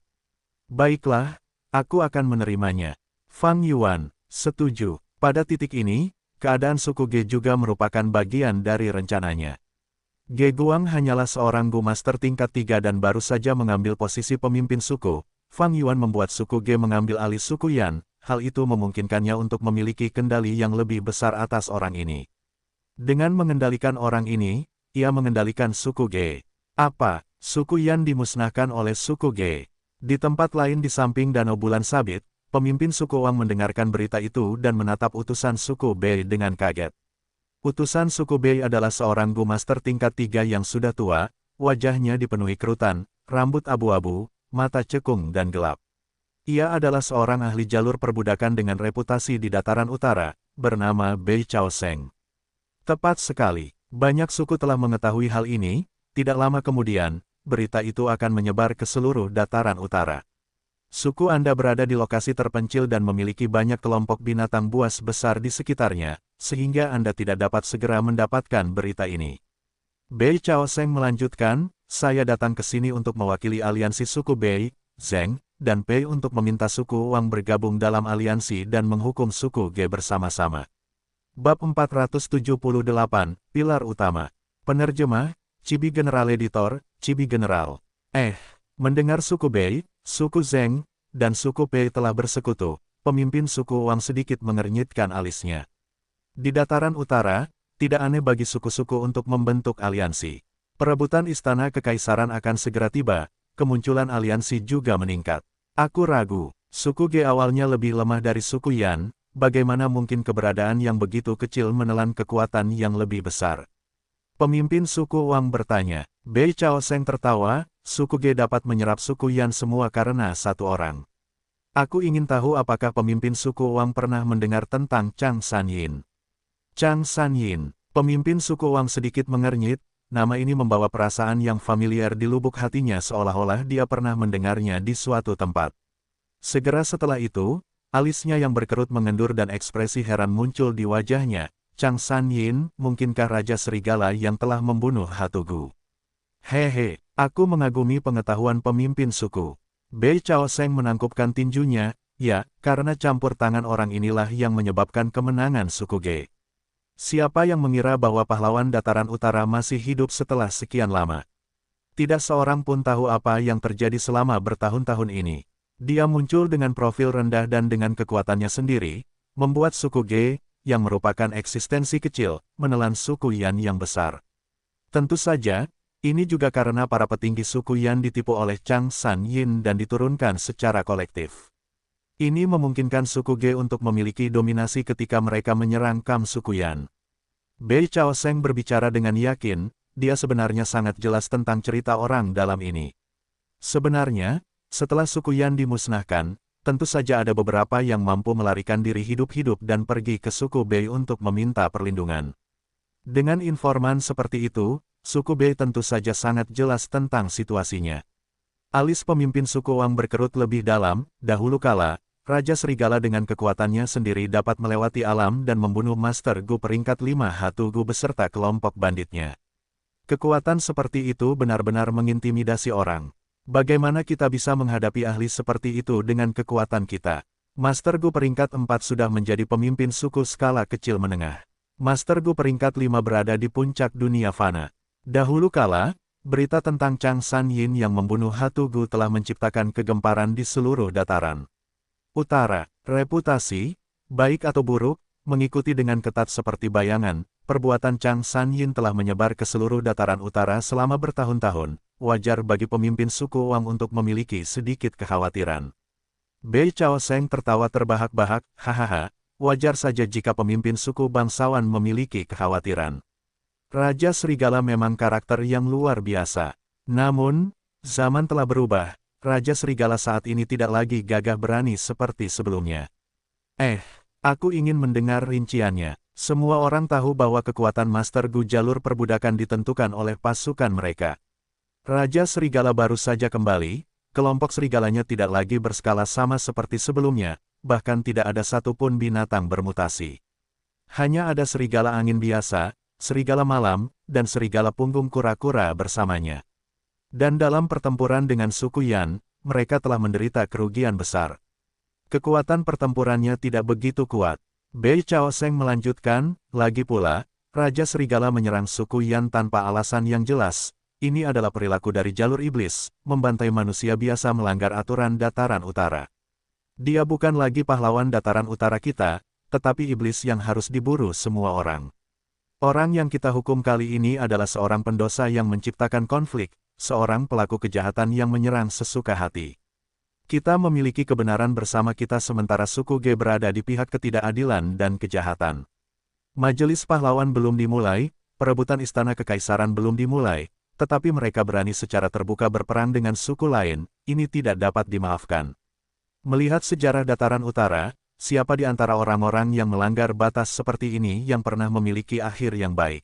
Baiklah, aku akan menerimanya. Fang Yuan, setuju. Pada titik ini, keadaan suku Ge juga merupakan bagian dari rencananya. Ge Guang hanyalah seorang Gu Master tingkat 3 dan baru saja mengambil posisi pemimpin suku. Fang Yuan membuat suku Ge mengambil alih suku Yan, hal itu memungkinkannya untuk memiliki kendali yang lebih besar atas orang ini. Dengan mengendalikan orang ini, ia mengendalikan suku Ge. Apa? Suku Yan dimusnahkan oleh suku Ge. Di tempat lain di samping Danau Bulan Sabit, pemimpin suku Wang mendengarkan berita itu dan menatap utusan suku Bei dengan kaget. Utusan suku Bei adalah seorang Gu Master tingkat 3 yang sudah tua, wajahnya dipenuhi kerutan, rambut abu-abu, mata cekung dan gelap. Ia adalah seorang ahli jalur perbudakan dengan reputasi di dataran utara, bernama Bei Chaoseng. Tepat sekali, banyak suku telah mengetahui hal ini, tidak lama kemudian, berita itu akan menyebar ke seluruh dataran utara. Suku Anda berada di lokasi terpencil dan memiliki banyak kelompok binatang buas besar di sekitarnya, sehingga Anda tidak dapat segera mendapatkan berita ini. Bei Chaoseng melanjutkan, saya datang ke sini untuk mewakili aliansi suku Bei, Zheng, dan Pei untuk meminta suku Wang bergabung dalam aliansi dan menghukum suku Ge bersama-sama. Bab 478, Pilar Utama. Penerjemah, Chibi General Editor, Chibi General. Mendengar suku Bei, suku Zheng, dan suku Pei telah bersekutu, pemimpin suku Wang sedikit mengernyitkan alisnya. Di dataran utara, tidak aneh bagi suku-suku untuk membentuk aliansi. Perebutan istana kekaisaran akan segera tiba, kemunculan aliansi juga meningkat. Aku ragu, suku Ge awalnya lebih lemah dari suku Yan, bagaimana mungkin keberadaan yang begitu kecil menelan kekuatan yang lebih besar? Pemimpin suku Wang bertanya. Bei Chaoseng tertawa, suku Ge dapat menyerap suku Yan semua karena satu orang. Aku ingin tahu apakah pemimpin suku Wang pernah mendengar tentang Chang Sanyin. Chang Sanyin, pemimpin suku Wang sedikit mengernyit. Nama ini membawa perasaan yang familiar di lubuk hatinya seolah-olah dia pernah mendengarnya di suatu tempat. Segera setelah itu, alisnya yang berkerut mengendur dan ekspresi heran muncul di wajahnya. Chang Sanyin, mungkinkah Raja Serigala yang telah membunuh Hatugu? Hehe, aku mengagumi pengetahuan pemimpin suku. Bei Chaoseng menangkupkan tinjunya, ya, karena campur tangan orang inilah yang menyebabkan kemenangan suku Ge. Siapa yang mengira bahwa pahlawan dataran utara masih hidup setelah sekian lama? Tidak seorang pun tahu apa yang terjadi selama bertahun-tahun ini. Dia muncul dengan profil rendah dan dengan kekuatannya sendiri, membuat suku Ge, yang merupakan eksistensi kecil, menelan suku Yan yang besar. Tentu saja, ini juga karena para petinggi suku Yan ditipu oleh Chang Sanyin dan diturunkan secara kolektif. Ini memungkinkan suku Ge untuk memiliki dominasi ketika mereka menyerang Kam suku Yan. Bei Chao Sheng berbicara dengan yakin, dia sebenarnya sangat jelas tentang cerita orang dalam ini. Sebenarnya, setelah suku Yan dimusnahkan, tentu saja ada beberapa yang mampu melarikan diri hidup-hidup dan pergi ke suku Bei untuk meminta perlindungan. Dengan informan seperti itu, suku Bei tentu saja sangat jelas tentang situasinya. Alis pemimpin suku Wang berkerut lebih dalam. Dahulu kala, Raja Serigala dengan kekuatannya sendiri dapat melewati alam dan membunuh Master Gu peringkat 5 Hatu Gu beserta kelompok banditnya. Kekuatan seperti itu benar-benar mengintimidasi orang. Bagaimana kita bisa menghadapi ahli seperti itu dengan kekuatan kita? Master Gu peringkat 4 sudah menjadi pemimpin suku skala kecil menengah. Master Gu peringkat 5 berada di puncak dunia fana. Dahulu kala, berita tentang Chang San Yin yang membunuh Hatu Gu telah menciptakan kegemparan di seluruh dataran utara. Reputasi, baik atau buruk, mengikuti dengan ketat seperti bayangan. Perbuatan Chang San Yin telah menyebar ke seluruh dataran utara selama bertahun-tahun. Wajar bagi pemimpin suku Wang untuk memiliki sedikit kekhawatiran. Bei Chao Sheng tertawa terbahak-bahak, hahaha, wajar saja jika pemimpin suku bangsawan memiliki kekhawatiran. Raja Serigala memang karakter yang luar biasa. Namun, zaman telah berubah. Raja Serigala saat ini tidak lagi gagah berani seperti sebelumnya. Aku ingin mendengar rinciannya. Semua orang tahu bahwa kekuatan Master Gu jalur perbudakan ditentukan oleh pasukan mereka. Raja Serigala baru saja kembali, kelompok serigalanya tidak lagi berskala sama seperti sebelumnya, bahkan tidak ada satupun binatang bermutasi. Hanya ada serigala angin biasa, serigala malam, dan serigala punggung kura-kura bersamanya. Dan dalam pertempuran dengan suku Yan, mereka telah menderita kerugian besar. Kekuatan pertempurannya tidak begitu kuat. Bei Chao Sheng melanjutkan, lagi pula, Raja Serigala menyerang suku Yan tanpa alasan yang jelas. Ini adalah perilaku dari jalur iblis, membantai manusia biasa melanggar aturan dataran utara. Dia bukan lagi pahlawan dataran utara kita, tetapi iblis yang harus diburu semua orang. Orang yang kita hukum kali ini adalah seorang pendosa yang menciptakan konflik, seorang pelaku kejahatan yang menyerang sesuka hati. Kita memiliki kebenaran bersama kita sementara suku Ge berada di pihak ketidakadilan dan kejahatan. Majelis pahlawan belum dimulai, perebutan istana kekaisaran belum dimulai, tetapi mereka berani secara terbuka berperang dengan suku lain, ini tidak dapat dimaafkan. Melihat sejarah dataran utara, siapa di antara orang-orang yang melanggar batas seperti ini yang pernah memiliki akhir yang baik?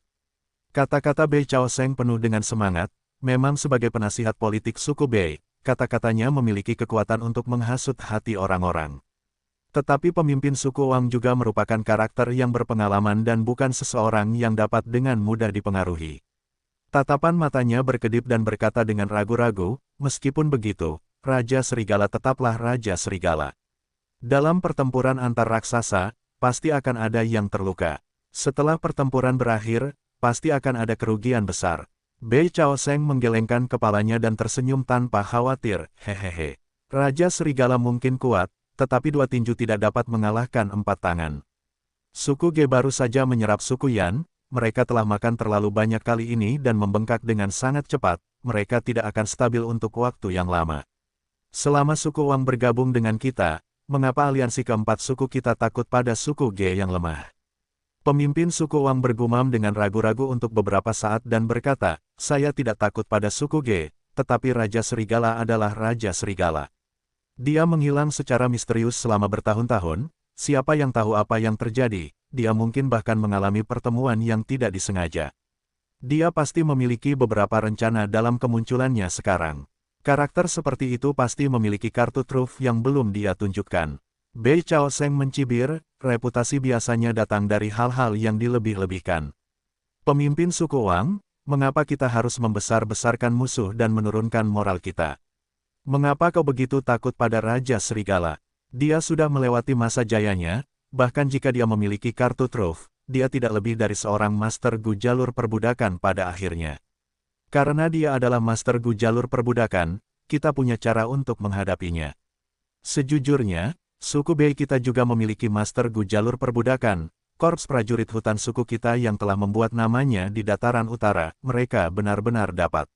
Kata-kata Bei Chao Sheng penuh dengan semangat. Memang sebagai penasihat politik suku Bei, kata-katanya memiliki kekuatan untuk menghasut hati orang-orang. Tetapi pemimpin suku Wang juga merupakan karakter yang berpengalaman dan bukan seseorang yang dapat dengan mudah dipengaruhi. Tatapan matanya berkedip dan berkata dengan ragu-ragu, meskipun begitu, Raja Serigala tetaplah Raja Serigala. Dalam pertempuran antar raksasa, pasti akan ada yang terluka. Setelah pertempuran berakhir, pasti akan ada kerugian besar. Bei Chao Sheng menggelengkan kepalanya dan tersenyum tanpa khawatir, hehehe. Raja Serigala mungkin kuat, tetapi dua tinju tidak dapat mengalahkan 4 tangan. Suku Ge baru saja menyerap suku Yan, mereka telah makan terlalu banyak kali ini dan membengkak dengan sangat cepat, mereka tidak akan stabil untuk waktu yang lama. Selama suku Wang bergabung dengan kita, mengapa aliansi keempat suku kita takut pada suku Ge yang lemah? Pemimpin suku Wang bergumam dengan ragu-ragu untuk beberapa saat dan berkata, saya tidak takut pada suku Ge, tetapi Raja Serigala adalah Raja Serigala. Dia menghilang secara misterius selama bertahun-tahun, siapa yang tahu apa yang terjadi, dia mungkin bahkan mengalami pertemuan yang tidak disengaja. Dia pasti memiliki beberapa rencana dalam kemunculannya sekarang. Karakter seperti itu pasti memiliki kartu truf yang belum dia tunjukkan. Bei Chao Sheng mencibir, reputasi biasanya datang dari hal-hal yang dilebih-lebihkan. Pemimpin suku Wang, mengapa kita harus membesar-besarkan musuh dan menurunkan moral kita? Mengapa kau begitu takut pada Raja Serigala? Dia sudah melewati masa jayanya, bahkan jika dia memiliki kartu truf, dia tidak lebih dari seorang Master Gu jalur perbudakan pada akhirnya. Karena dia adalah Master Gu jalur perbudakan, kita punya cara untuk menghadapinya. Sejujurnya, suku Bei kita juga memiliki Master Gu jalur perbudakan, korps prajurit hutan suku kita yang telah membuat namanya di dataran utara, mereka benar-benar dapat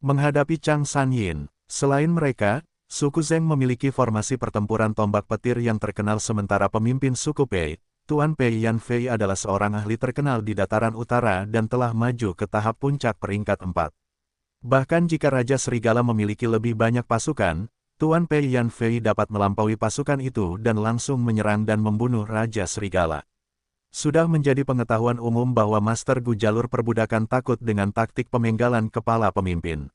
menghadapi Chang San Yin. Selain mereka, Suku Zheng memiliki formasi pertempuran tombak petir yang terkenal sementara pemimpin suku Pei, Tuan Pei Yanfei adalah seorang ahli terkenal di dataran utara dan telah maju ke tahap puncak peringkat 4. Bahkan jika Raja Serigala memiliki lebih banyak pasukan, Tuan Pei Yanfei dapat melampaui pasukan itu dan langsung menyerang dan membunuh Raja Serigala. Sudah menjadi pengetahuan umum bahwa Master Gu jalur perbudakan takut dengan taktik pemenggalan kepala pemimpin.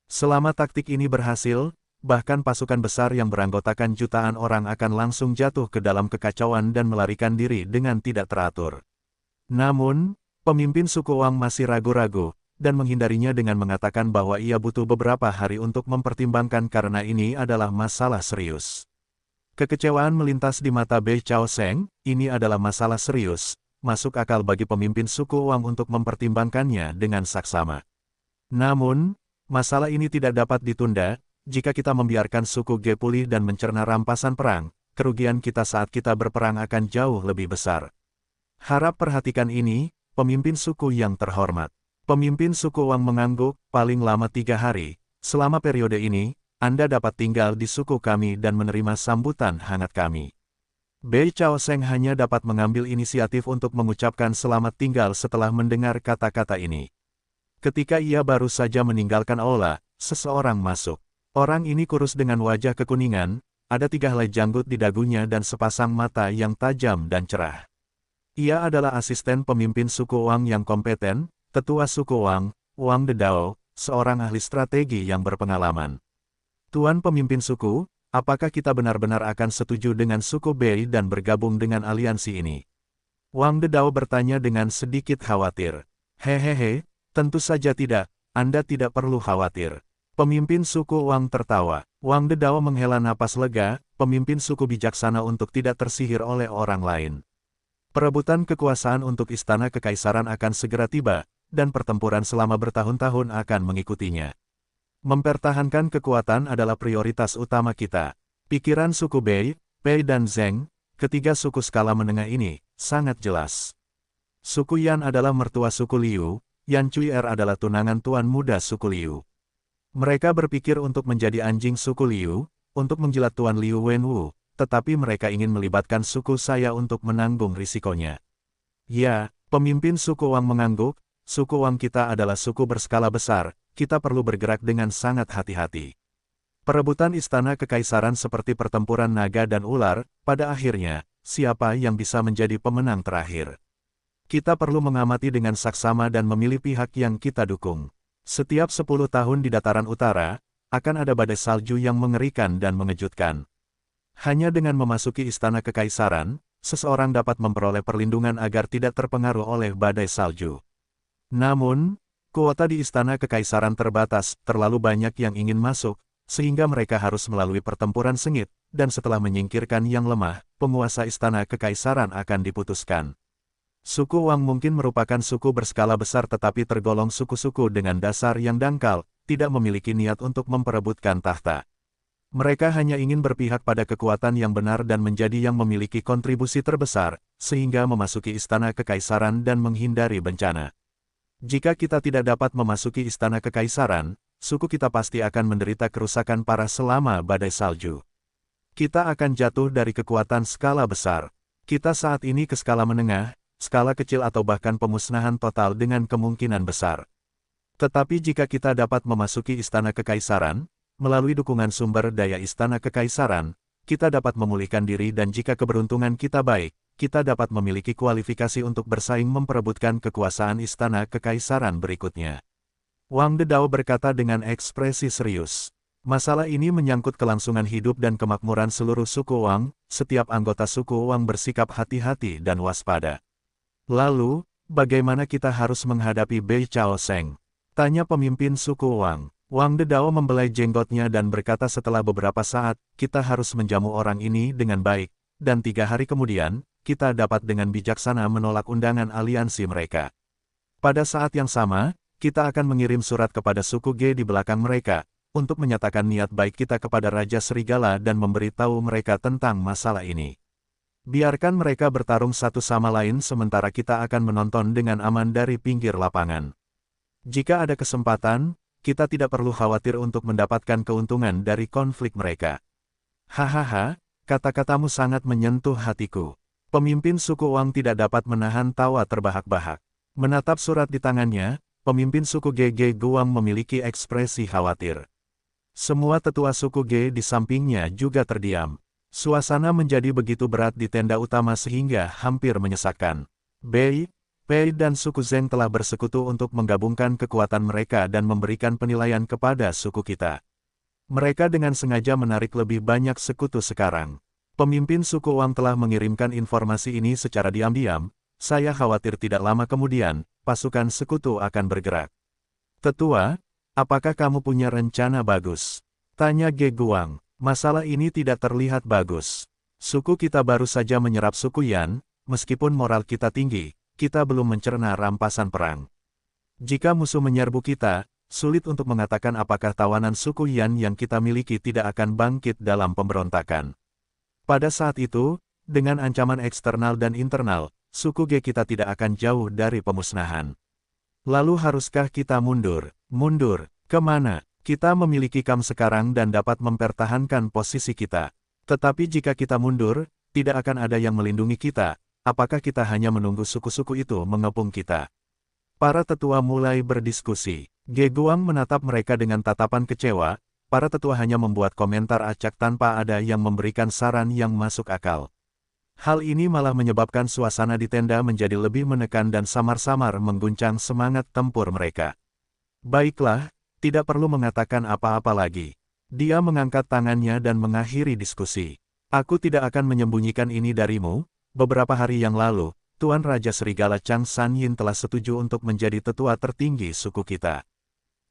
Selama taktik ini berhasil, bahkan pasukan besar yang beranggotakan jutaan orang akan langsung jatuh ke dalam kekacauan dan melarikan diri dengan tidak teratur. Namun, pemimpin suku Wang masih ragu-ragu, dan menghindarinya dengan mengatakan bahwa ia butuh beberapa hari untuk mempertimbangkan karena ini adalah masalah serius. Kekecewaan melintas di mata Bei Chao Sheng, ini adalah masalah serius, masuk akal bagi pemimpin suku Wang untuk mempertimbangkannya dengan saksama. Namun, masalah ini tidak dapat ditunda, jika kita membiarkan suku Ge pulih dan mencerna rampasan perang, kerugian kita saat kita berperang akan jauh lebih besar. Harap perhatikan ini, pemimpin suku yang terhormat. Pemimpin suku Wang mengangguk, paling lama 3 hari, selama periode ini, Anda dapat tinggal di suku kami dan menerima sambutan hangat kami. Bei Chao Sheng hanya dapat mengambil inisiatif untuk mengucapkan selamat tinggal setelah mendengar kata-kata ini. Ketika ia baru saja meninggalkan aula, seseorang masuk. Orang ini kurus dengan wajah kekuningan, ada 3 helai janggut di dagunya dan sepasang mata yang tajam dan cerah. Ia adalah asisten pemimpin suku Wang yang kompeten, tetua suku Wang, Wang Dedao, seorang ahli strategi yang berpengalaman. Tuan pemimpin suku, apakah kita benar-benar akan setuju dengan suku Bei dan bergabung dengan aliansi ini? Wang Dedao bertanya dengan sedikit khawatir. Hehehe, tentu saja tidak, Anda tidak perlu khawatir. Pemimpin suku Wang tertawa. Wang Dedao menghela napas lega, pemimpin suku bijaksana untuk tidak tersihir oleh orang lain. Perebutan kekuasaan untuk istana kekaisaran akan segera tiba, dan pertempuran selama bertahun-tahun akan mengikutinya. Mempertahankan kekuatan adalah prioritas utama kita. Pikiran suku Bei, Pei dan Zheng, ketiga suku skala menengah ini, sangat jelas. Suku Yan adalah mertua suku Liu, Yan Cui'er adalah tunangan tuan muda suku Liu. Mereka berpikir untuk menjadi anjing suku Liu, untuk menjilat tuan Liu Wenwu, tetapi mereka ingin melibatkan suku saya untuk menanggung risikonya. Ya, pemimpin suku Wang mengangguk, suku Wang kita adalah suku berskala besar, kita perlu bergerak dengan sangat hati-hati. Perebutan istana kekaisaran seperti pertempuran naga dan ular, pada akhirnya, siapa yang bisa menjadi pemenang terakhir? Kita perlu mengamati dengan saksama dan memilih pihak yang kita dukung. Setiap 10 tahun di dataran utara, akan ada badai salju yang mengerikan dan mengejutkan. Hanya dengan memasuki istana kekaisaran, seseorang dapat memperoleh perlindungan agar tidak terpengaruh oleh badai salju. Namun, kuota di istana kekaisaran terbatas, terlalu banyak yang ingin masuk, sehingga mereka harus melalui pertempuran sengit, dan setelah menyingkirkan yang lemah, penguasa istana kekaisaran akan diputuskan. Suku Wang mungkin merupakan suku berskala besar tetapi tergolong suku-suku dengan dasar yang dangkal, tidak memiliki niat untuk memperebutkan tahta. Mereka hanya ingin berpihak pada kekuatan yang benar dan menjadi yang memiliki kontribusi terbesar, sehingga memasuki istana kekaisaran dan menghindari bencana. Jika kita tidak dapat memasuki istana kekaisaran, suku kita pasti akan menderita kerusakan parah selama badai salju. Kita akan jatuh dari kekuatan skala besar. Kita saat ini ke skala menengah, skala kecil atau bahkan pemusnahan total dengan kemungkinan besar. Tetapi jika kita dapat memasuki istana kekaisaran, melalui dukungan sumber daya istana kekaisaran, kita dapat memulihkan diri dan jika keberuntungan kita baik, kita dapat memiliki kualifikasi untuk bersaing memperebutkan kekuasaan istana kekaisaran berikutnya. Wang Dedao berkata dengan ekspresi serius. Masalah ini menyangkut kelangsungan hidup dan kemakmuran seluruh suku Wang, setiap anggota suku Wang bersikap hati-hati dan waspada. Lalu, bagaimana kita harus menghadapi Bei Chao Sheng? Tanya pemimpin suku Wang. Wang Dedao membelai jenggotnya dan berkata setelah beberapa saat, kita harus menjamu orang ini dengan baik, dan 3 hari kemudian, kita dapat dengan bijaksana menolak undangan aliansi mereka. Pada saat yang sama, kita akan mengirim surat kepada suku Ge di belakang mereka, untuk menyatakan niat baik kita kepada Raja Serigala dan memberitahu mereka tentang masalah ini. Biarkan mereka bertarung satu sama lain sementara kita akan menonton dengan aman dari pinggir lapangan. Jika ada kesempatan, kita tidak perlu khawatir untuk mendapatkan keuntungan dari konflik mereka. Hahaha, kata-katamu sangat menyentuh hatiku. Pemimpin suku Wang tidak dapat menahan tawa terbahak-bahak. Menatap surat di tangannya, pemimpin suku GG Guang memiliki ekspresi khawatir. Semua tetua suku G di sampingnya juga terdiam. Suasana menjadi begitu berat di tenda utama sehingga hampir menyesakkan. Pei dan suku Zheng telah bersekutu untuk menggabungkan kekuatan mereka dan memberikan penilaian kepada suku kita. Mereka dengan sengaja menarik lebih banyak sekutu sekarang. Pemimpin suku Wang telah mengirimkan informasi ini secara diam-diam. Saya khawatir tidak lama kemudian, pasukan sekutu akan bergerak. Tetua, apakah kamu punya rencana bagus? Tanya Ge Guang. Masalah ini tidak terlihat bagus. Suku kita baru saja menyerap suku Yan, meskipun moral kita tinggi, kita belum mencerna rampasan perang. Jika musuh menyerbu kita, sulit untuk mengatakan apakah tawanan suku Yan yang kita miliki tidak akan bangkit dalam pemberontakan. Pada saat itu, dengan ancaman eksternal dan internal, suku G kita tidak akan jauh dari pemusnahan. Lalu haruskah kita mundur? Mundur, kemana? Kita memiliki KAM sekarang dan dapat mempertahankan posisi kita. Tetapi jika kita mundur, tidak akan ada yang melindungi kita. Apakah kita hanya menunggu suku-suku itu mengepung kita? Para tetua mulai berdiskusi. Ge Guang menatap mereka dengan tatapan kecewa. Para tetua hanya membuat komentar acak tanpa ada yang memberikan saran yang masuk akal. Hal ini malah menyebabkan suasana di tenda menjadi lebih menekan dan samar-samar mengguncang semangat tempur mereka. Baiklah, tidak perlu mengatakan apa-apa lagi. Dia mengangkat tangannya dan mengakhiri diskusi. Aku tidak akan menyembunyikan ini darimu. Beberapa hari yang lalu, Tuan Raja Serigala Chang Sanyin telah setuju untuk menjadi tetua tertinggi suku kita.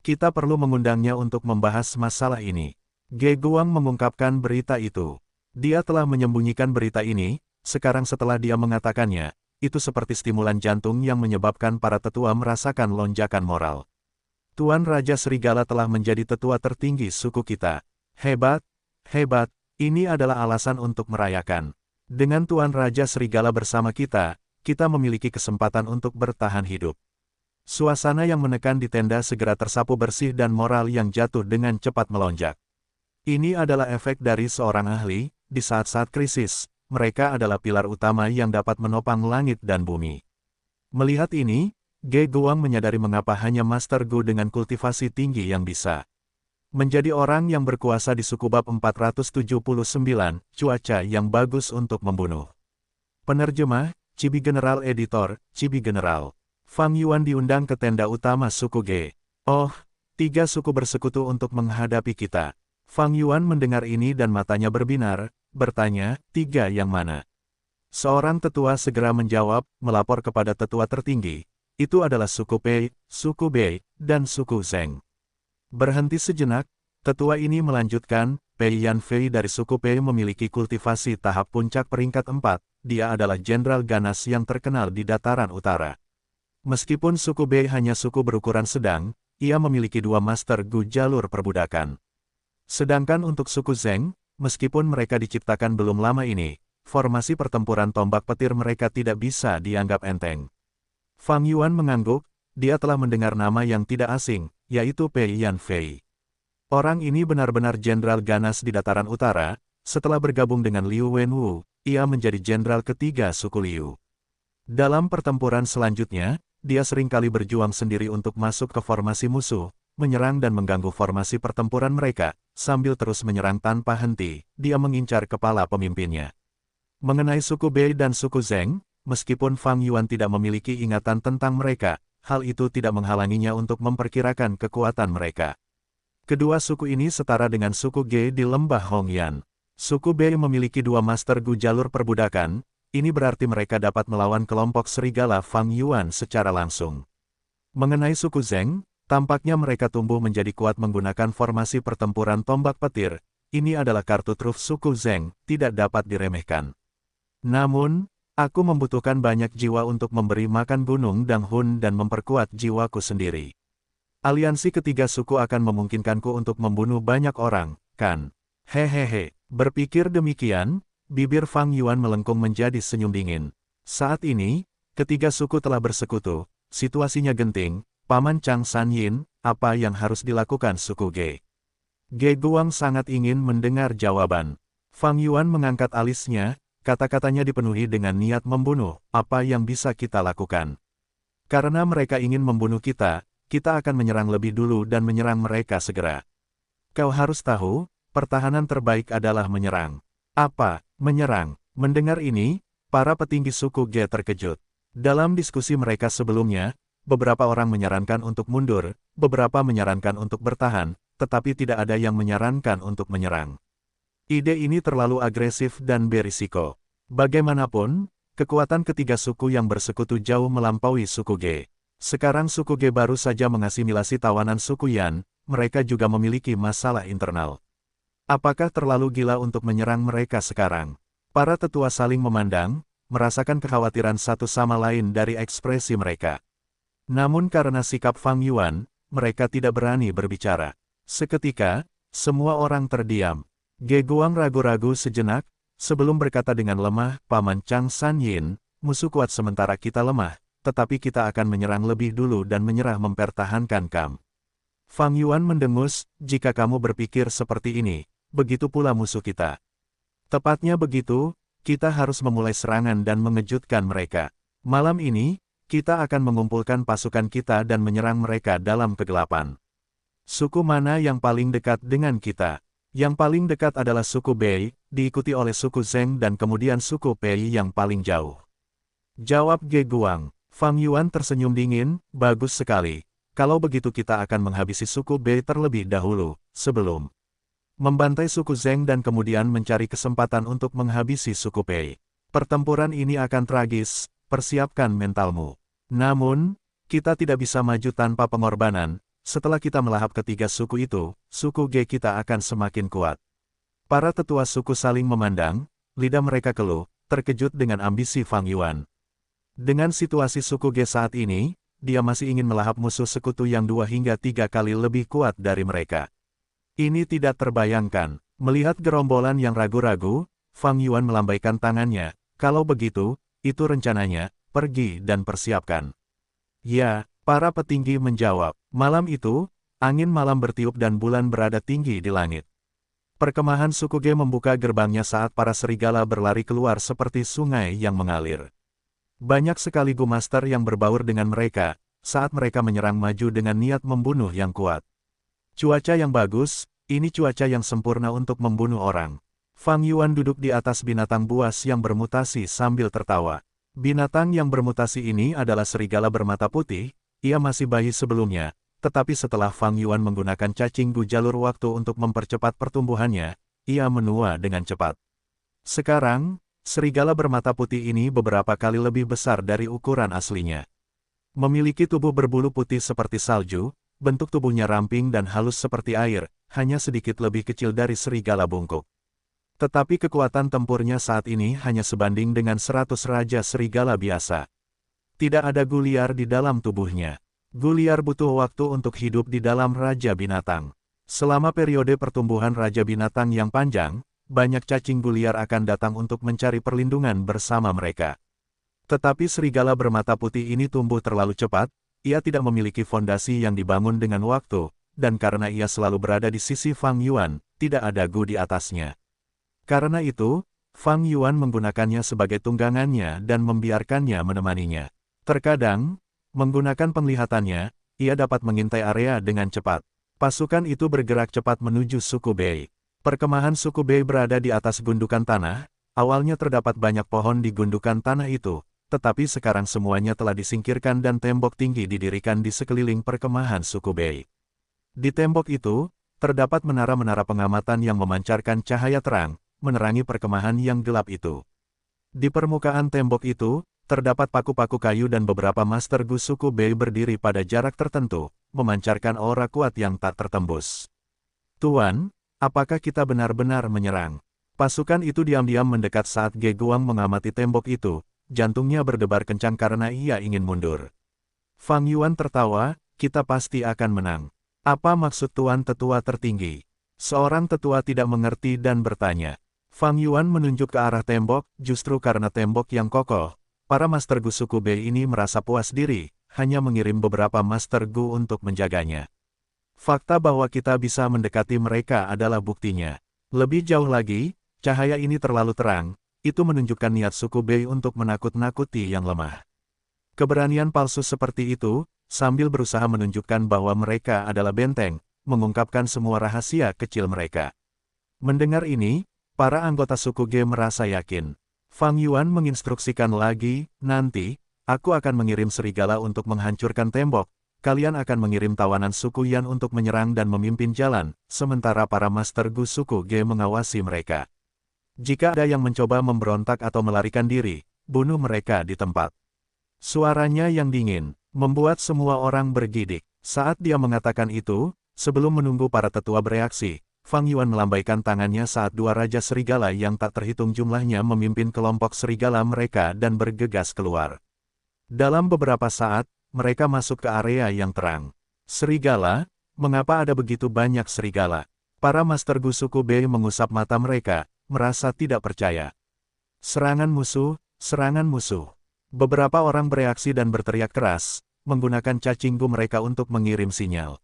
Kita perlu mengundangnya untuk membahas masalah ini. Ge Guang mengungkapkan berita itu. Dia telah menyembunyikan berita ini, sekarang setelah dia mengatakannya, itu seperti stimulan jantung yang menyebabkan para tetua merasakan lonjakan moral. Tuan Raja Serigala telah menjadi tetua tertinggi suku kita. Hebat, hebat, ini adalah alasan untuk merayakan. Dengan Tuan Raja Serigala bersama kita memiliki kesempatan untuk bertahan hidup. Suasana yang menekan di tenda segera tersapu bersih dan moral yang jatuh dengan cepat melonjak. Ini adalah efek dari seorang ahli, di saat-saat krisis, mereka adalah pilar utama yang dapat menopang langit dan bumi. Melihat ini, Ge Guang menyadari mengapa hanya Master Gu dengan kultivasi tinggi yang bisa menjadi orang yang berkuasa di suku bab 479, cuaca yang bagus untuk membunuh. Penerjemah, Chibi General Editor, Chibi General. Fang Yuan diundang ke tenda utama suku Ge. Oh, 3 suku bersekutu untuk menghadapi kita. Fang Yuan mendengar ini dan matanya berbinar, bertanya, 3 yang mana? Seorang tetua segera menjawab, melapor kepada tetua tertinggi. Itu adalah suku Pei, suku Bei, dan suku Zheng. Berhenti sejenak, tetua ini melanjutkan, Pei Yanfei dari suku Pei memiliki kultivasi tahap puncak peringkat 4, dia adalah jenderal ganas yang terkenal di dataran utara. Meskipun suku Bei hanya suku berukuran sedang, ia memiliki 2 Master Gu jalur perbudakan. Sedangkan untuk suku Zheng, meskipun mereka diciptakan belum lama ini, formasi pertempuran tombak petir mereka tidak bisa dianggap enteng. Fang Yuan mengangguk, dia telah mendengar nama yang tidak asing, yaitu Pei Yanfei. Orang ini benar-benar jenderal ganas di dataran utara, setelah bergabung dengan Liu Wenwu, ia menjadi jenderal ketiga suku Liu. Dalam pertempuran selanjutnya, dia seringkali berjuang sendiri untuk masuk ke formasi musuh, menyerang dan mengganggu formasi pertempuran mereka, sambil terus menyerang tanpa henti, dia mengincar kepala pemimpinnya. Mengenai suku Bei dan suku Zheng, meskipun Fang Yuan tidak memiliki ingatan tentang mereka, hal itu tidak menghalanginya untuk memperkirakan kekuatan mereka. Kedua suku ini setara dengan suku Ge di lembah Hongyan. Suku Bei memiliki 2 Master Gu jalur perbudakan, ini berarti mereka dapat melawan kelompok serigala Fang Yuan secara langsung. Mengenai suku Zheng, tampaknya mereka tumbuh menjadi kuat menggunakan formasi pertempuran tombak petir, ini adalah kartu truf suku Zheng, tidak dapat diremehkan. Namun, aku membutuhkan banyak jiwa untuk memberi makan gunung Danghun dan memperkuat jiwaku sendiri. Aliansi ketiga suku akan memungkinkanku untuk membunuh banyak orang, kan? Hehehe, berpikir demikian, bibir Fang Yuan melengkung menjadi senyum dingin. Saat ini, ketiga suku telah bersekutu, situasinya genting, Paman Chang Sanyin, apa yang harus dilakukan suku Ge? Ge Guang sangat ingin mendengar jawaban. Fang Yuan mengangkat alisnya, kata-katanya dipenuhi dengan niat membunuh, apa yang bisa kita lakukan? Karena mereka ingin membunuh kita akan menyerang lebih dulu dan menyerang mereka segera. Kau harus tahu, pertahanan terbaik adalah menyerang. Apa? Menyerang? Mendengar ini, para petinggi suku Ge terkejut. Dalam diskusi mereka sebelumnya, beberapa orang menyarankan untuk mundur, beberapa menyarankan untuk bertahan, tetapi tidak ada yang menyarankan untuk menyerang. Ide ini terlalu agresif dan berisiko. Bagaimanapun, kekuatan ketiga suku yang bersekutu jauh melampaui suku Ge. Sekarang suku Ge baru saja mengasimilasi tawanan suku Yan, mereka juga memiliki masalah internal. Apakah terlalu gila untuk menyerang mereka sekarang? Para tetua saling memandang, merasakan kekhawatiran satu sama lain dari ekspresi mereka. Namun karena sikap Fang Yuan, mereka tidak berani berbicara. Seketika, semua orang terdiam. Ge Guang ragu-ragu sejenak, sebelum berkata dengan lemah, Paman Chang San Yin, musuh kuat sementara kita lemah, tetapi kita akan menyerang lebih dulu dan menyerah mempertahankan Kam. Fang Yuan mendengus, jika kamu berpikir seperti ini, begitu pula musuh kita. Tepatnya begitu, kita harus memulai serangan dan mengejutkan mereka. Malam ini, kita akan mengumpulkan pasukan kita dan menyerang mereka dalam kegelapan. Suku mana yang paling dekat dengan kita? Yang paling dekat adalah suku Bei, diikuti oleh suku Zheng dan kemudian suku Pei yang paling jauh. Jawab Ge Guang. Fang Yuan tersenyum dingin, bagus sekali. Kalau begitu kita akan menghabisi suku Bei terlebih dahulu, sebelum membantai suku Zheng dan kemudian mencari kesempatan untuk menghabisi suku Pei. Pertempuran ini akan tragis, persiapkan mentalmu. Namun, kita tidak bisa maju tanpa pengorbanan. Setelah kita melahap ketiga suku itu, suku Ge kita akan semakin kuat. Para tetua suku saling memandang, lidah mereka keluh, terkejut dengan ambisi Fang Yuan. Dengan situasi suku Ge saat ini, dia masih ingin melahap musuh sekutu yang 2 hingga 3 kali lebih kuat dari mereka. Ini tidak terbayangkan. Melihat gerombolan yang ragu-ragu, Fang Yuan melambaikan tangannya. Kalau begitu, itu rencananya, pergi dan persiapkan. Ya. Para petinggi menjawab. Malam itu, angin malam bertiup dan bulan berada tinggi di langit. Perkemahan suku Ge membuka gerbangnya saat para serigala berlari keluar seperti sungai yang mengalir. Banyak sekali Gumaster yang berbaur dengan mereka, saat mereka menyerang maju dengan niat membunuh yang kuat. Cuaca yang bagus, ini cuaca yang sempurna untuk membunuh orang. Fang Yuan duduk di atas binatang buas yang bermutasi sambil tertawa. Binatang yang bermutasi ini adalah serigala bermata putih. Ia masih bayi sebelumnya, tetapi setelah Fang Yuan menggunakan cacing gu jalur waktu untuk mempercepat pertumbuhannya, ia menua dengan cepat. Sekarang, serigala bermata putih ini beberapa kali lebih besar dari ukuran aslinya. Memiliki tubuh berbulu putih seperti salju, bentuk tubuhnya ramping dan halus seperti air, hanya sedikit lebih kecil dari serigala bungkuk. Tetapi kekuatan tempurnya saat ini hanya sebanding dengan 100 raja serigala biasa. Tidak ada guliar di dalam tubuhnya. Guliar butuh waktu untuk hidup di dalam Raja Binatang. Selama periode pertumbuhan Raja Binatang yang panjang, banyak cacing guliar akan datang untuk mencari perlindungan bersama mereka. Tetapi serigala bermata putih ini tumbuh terlalu cepat, ia tidak memiliki fondasi yang dibangun dengan waktu, dan karena ia selalu berada di sisi Fang Yuan, tidak ada gu di atasnya. Karena itu, Fang Yuan menggunakannya sebagai tunggangannya dan membiarkannya menemaninya. Terkadang, menggunakan penglihatannya, ia dapat mengintai area dengan cepat. Pasukan itu bergerak cepat menuju suku Bei. Perkemahan suku Bei berada di atas gundukan tanah, awalnya terdapat banyak pohon di gundukan tanah itu, tetapi sekarang semuanya telah disingkirkan dan tembok tinggi didirikan di sekeliling perkemahan suku Bei. Di tembok itu, terdapat menara-menara pengamatan yang memancarkan cahaya terang, menerangi perkemahan yang gelap itu. Di permukaan tembok itu, terdapat paku-paku kayu dan beberapa Master Gu suku Bei berdiri pada jarak tertentu, memancarkan aura kuat yang tak tertembus. Tuan, apakah kita benar-benar menyerang? Pasukan itu diam-diam mendekat saat Ge Guang mengamati tembok itu, jantungnya berdebar kencang karena ia ingin mundur. Fang Yuan tertawa, kita pasti akan menang. Apa maksud Tuan Tetua tertinggi? Seorang tetua tidak mengerti dan bertanya. Fang Yuan menunjuk ke arah tembok, justru karena tembok yang kokoh. Para Master Gu suku Bei ini merasa puas diri, hanya mengirim beberapa Master Gu untuk menjaganya. Fakta bahwa kita bisa mendekati mereka adalah buktinya. Lebih jauh lagi, cahaya ini terlalu terang, itu menunjukkan niat suku Bei untuk menakut-nakuti yang lemah. Keberanian palsu seperti itu, sambil berusaha menunjukkan bahwa mereka adalah benteng, mengungkapkan semua rahasia kecil mereka. Mendengar ini, para anggota suku Ge merasa yakin. Fang Yuan menginstruksikan lagi, nanti, aku akan mengirim serigala untuk menghancurkan tembok, kalian akan mengirim tawanan suku Yan untuk menyerang dan memimpin jalan, sementara para Master Gu suku Ge mengawasi mereka. Jika ada yang mencoba memberontak atau melarikan diri, bunuh mereka di tempat. Suaranya yang dingin, membuat semua orang bergidik. Saat dia mengatakan itu, sebelum menunggu para tetua bereaksi, Fang Yuan melambaikan tangannya saat dua Raja Serigala yang tak terhitung jumlahnya memimpin kelompok serigala mereka dan bergegas keluar. Dalam beberapa saat, mereka masuk ke area yang terang. Serigala? Mengapa ada begitu banyak serigala? Para Master Gu suku Bei mengusap mata mereka, merasa tidak percaya. Serangan musuh, serangan musuh. Beberapa orang bereaksi dan berteriak keras, menggunakan cacing Gu mereka untuk mengirim sinyal.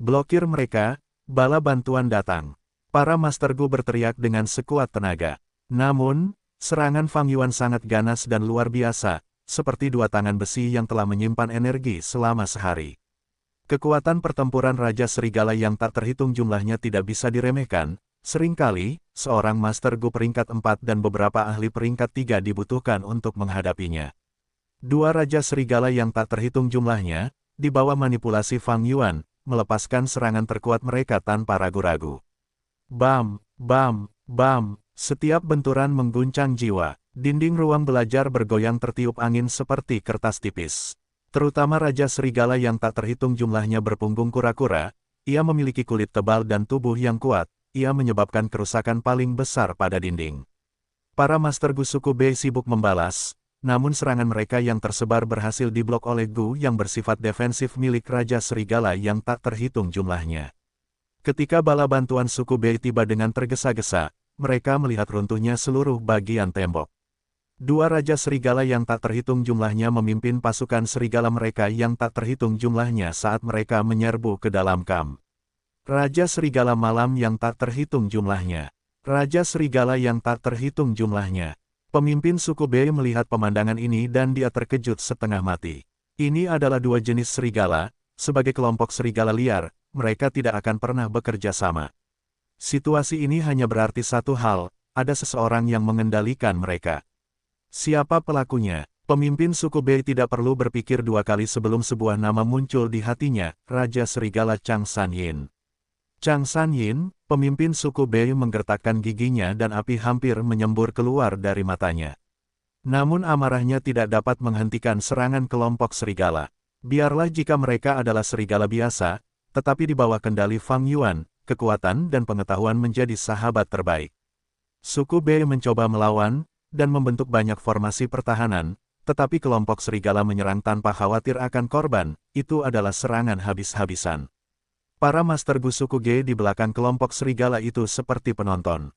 Blokir mereka, bala bantuan datang. Para Master Gu berteriak dengan sekuat tenaga. Namun, serangan Fang Yuan sangat ganas dan luar biasa, seperti dua tangan besi yang telah menyimpan energi selama sehari. Kekuatan pertempuran Raja Serigala yang tak terhitung jumlahnya tidak bisa diremehkan. Seringkali, seorang Master Gu peringkat 4 dan beberapa ahli peringkat 3 dibutuhkan untuk menghadapinya. Dua Raja Serigala yang tak terhitung jumlahnya, di bawah manipulasi Fang Yuan, melepaskan serangan terkuat mereka tanpa ragu-ragu. Bam, bam, bam, setiap benturan mengguncang jiwa. Dinding ruang belajar bergoyang tertiup angin seperti kertas tipis. Terutama Raja Serigala yang tak terhitung jumlahnya berpunggung kura-kura, ia memiliki kulit tebal dan tubuh yang kuat. Ia menyebabkan kerusakan paling besar pada dinding. Para Master Gu suku Bei sibuk membalas, namun serangan mereka yang tersebar berhasil diblok oleh Gu yang bersifat defensif milik Raja Serigala yang tak terhitung jumlahnya. Ketika bala bantuan suku Bei tiba dengan tergesa-gesa, mereka melihat runtuhnya seluruh bagian tembok. Dua Raja Serigala yang tak terhitung jumlahnya memimpin pasukan serigala mereka yang tak terhitung jumlahnya saat mereka menyerbu ke dalam kamp. Raja Serigala Malam yang tak terhitung jumlahnya. Raja Serigala yang tak terhitung jumlahnya. Pemimpin suku Bei melihat pemandangan ini dan dia terkejut setengah mati. Ini adalah dua jenis serigala, sebagai kelompok serigala liar, mereka tidak akan pernah bekerja sama. Situasi ini hanya berarti satu hal, ada seseorang yang mengendalikan mereka. Siapa pelakunya? Pemimpin suku Bei tidak perlu berpikir dua kali sebelum sebuah nama muncul di hatinya, Raja Serigala Chang Sanyin. Chang Sanyin, pemimpin suku Bei menggertakkan giginya dan api hampir menyembur keluar dari matanya. Namun amarahnya tidak dapat menghentikan serangan kelompok serigala. Biarlah jika mereka adalah serigala biasa, tetapi di bawah kendali Fang Yuan, kekuatan dan pengetahuan menjadi sahabat terbaik. Suku Bei mencoba melawan, dan membentuk banyak formasi pertahanan, tetapi kelompok serigala menyerang tanpa khawatir akan korban, itu adalah serangan habis-habisan. Para Master Gu suku Ge di belakang kelompok serigala itu seperti penonton.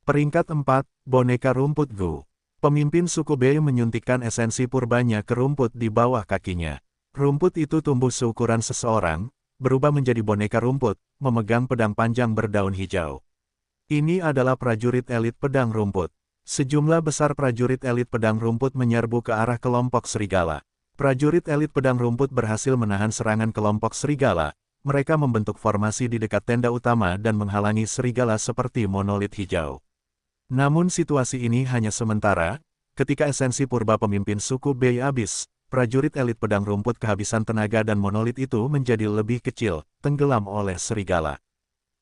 Peringkat 4, Boneka Rumput Gu. Pemimpin suku Bei menyuntikkan esensi purbanya ke rumput di bawah kakinya. Rumput itu tumbuh seukuran seseorang, berubah menjadi boneka rumput, memegang pedang panjang berdaun hijau. Ini adalah prajurit elit pedang rumput. Sejumlah besar prajurit elit pedang rumput menyerbu ke arah kelompok serigala. Prajurit elit pedang rumput berhasil menahan serangan kelompok serigala. Mereka membentuk formasi di dekat tenda utama dan menghalangi serigala seperti monolit hijau. Namun situasi ini hanya sementara, ketika esensi purba pemimpin suku Bei habis, prajurit elit pedang rumput kehabisan tenaga dan monolit itu menjadi lebih kecil, tenggelam oleh serigala.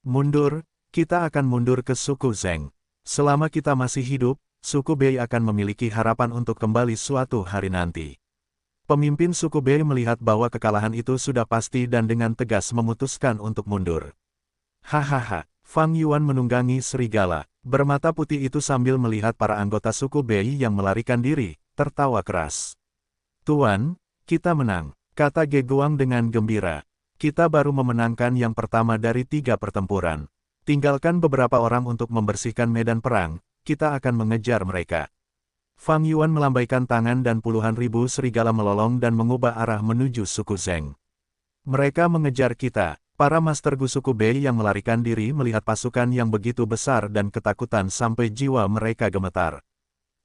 Mundur, kita akan mundur ke suku Zheng. Selama kita masih hidup, suku Bei akan memiliki harapan untuk kembali suatu hari nanti. Pemimpin suku Bei melihat bahwa kekalahan itu sudah pasti dan dengan tegas memutuskan untuk mundur. Hahaha, Fang Yuan menunggangi serigala. Bermata putih itu sambil melihat para anggota suku Bei yang melarikan diri, tertawa keras. Tuan, kita menang, kata Ge Guang dengan gembira. Kita baru memenangkan yang pertama dari 3 pertempuran. Tinggalkan beberapa orang untuk membersihkan medan perang, kita akan mengejar mereka. Fang Yuan melambaikan tangan dan puluhan ribu serigala melolong dan mengubah arah menuju suku Zheng. Mereka mengejar kita, Para Master Gu suku Bei yang melarikan diri melihat pasukan yang begitu besar dan ketakutan sampai jiwa mereka gemetar.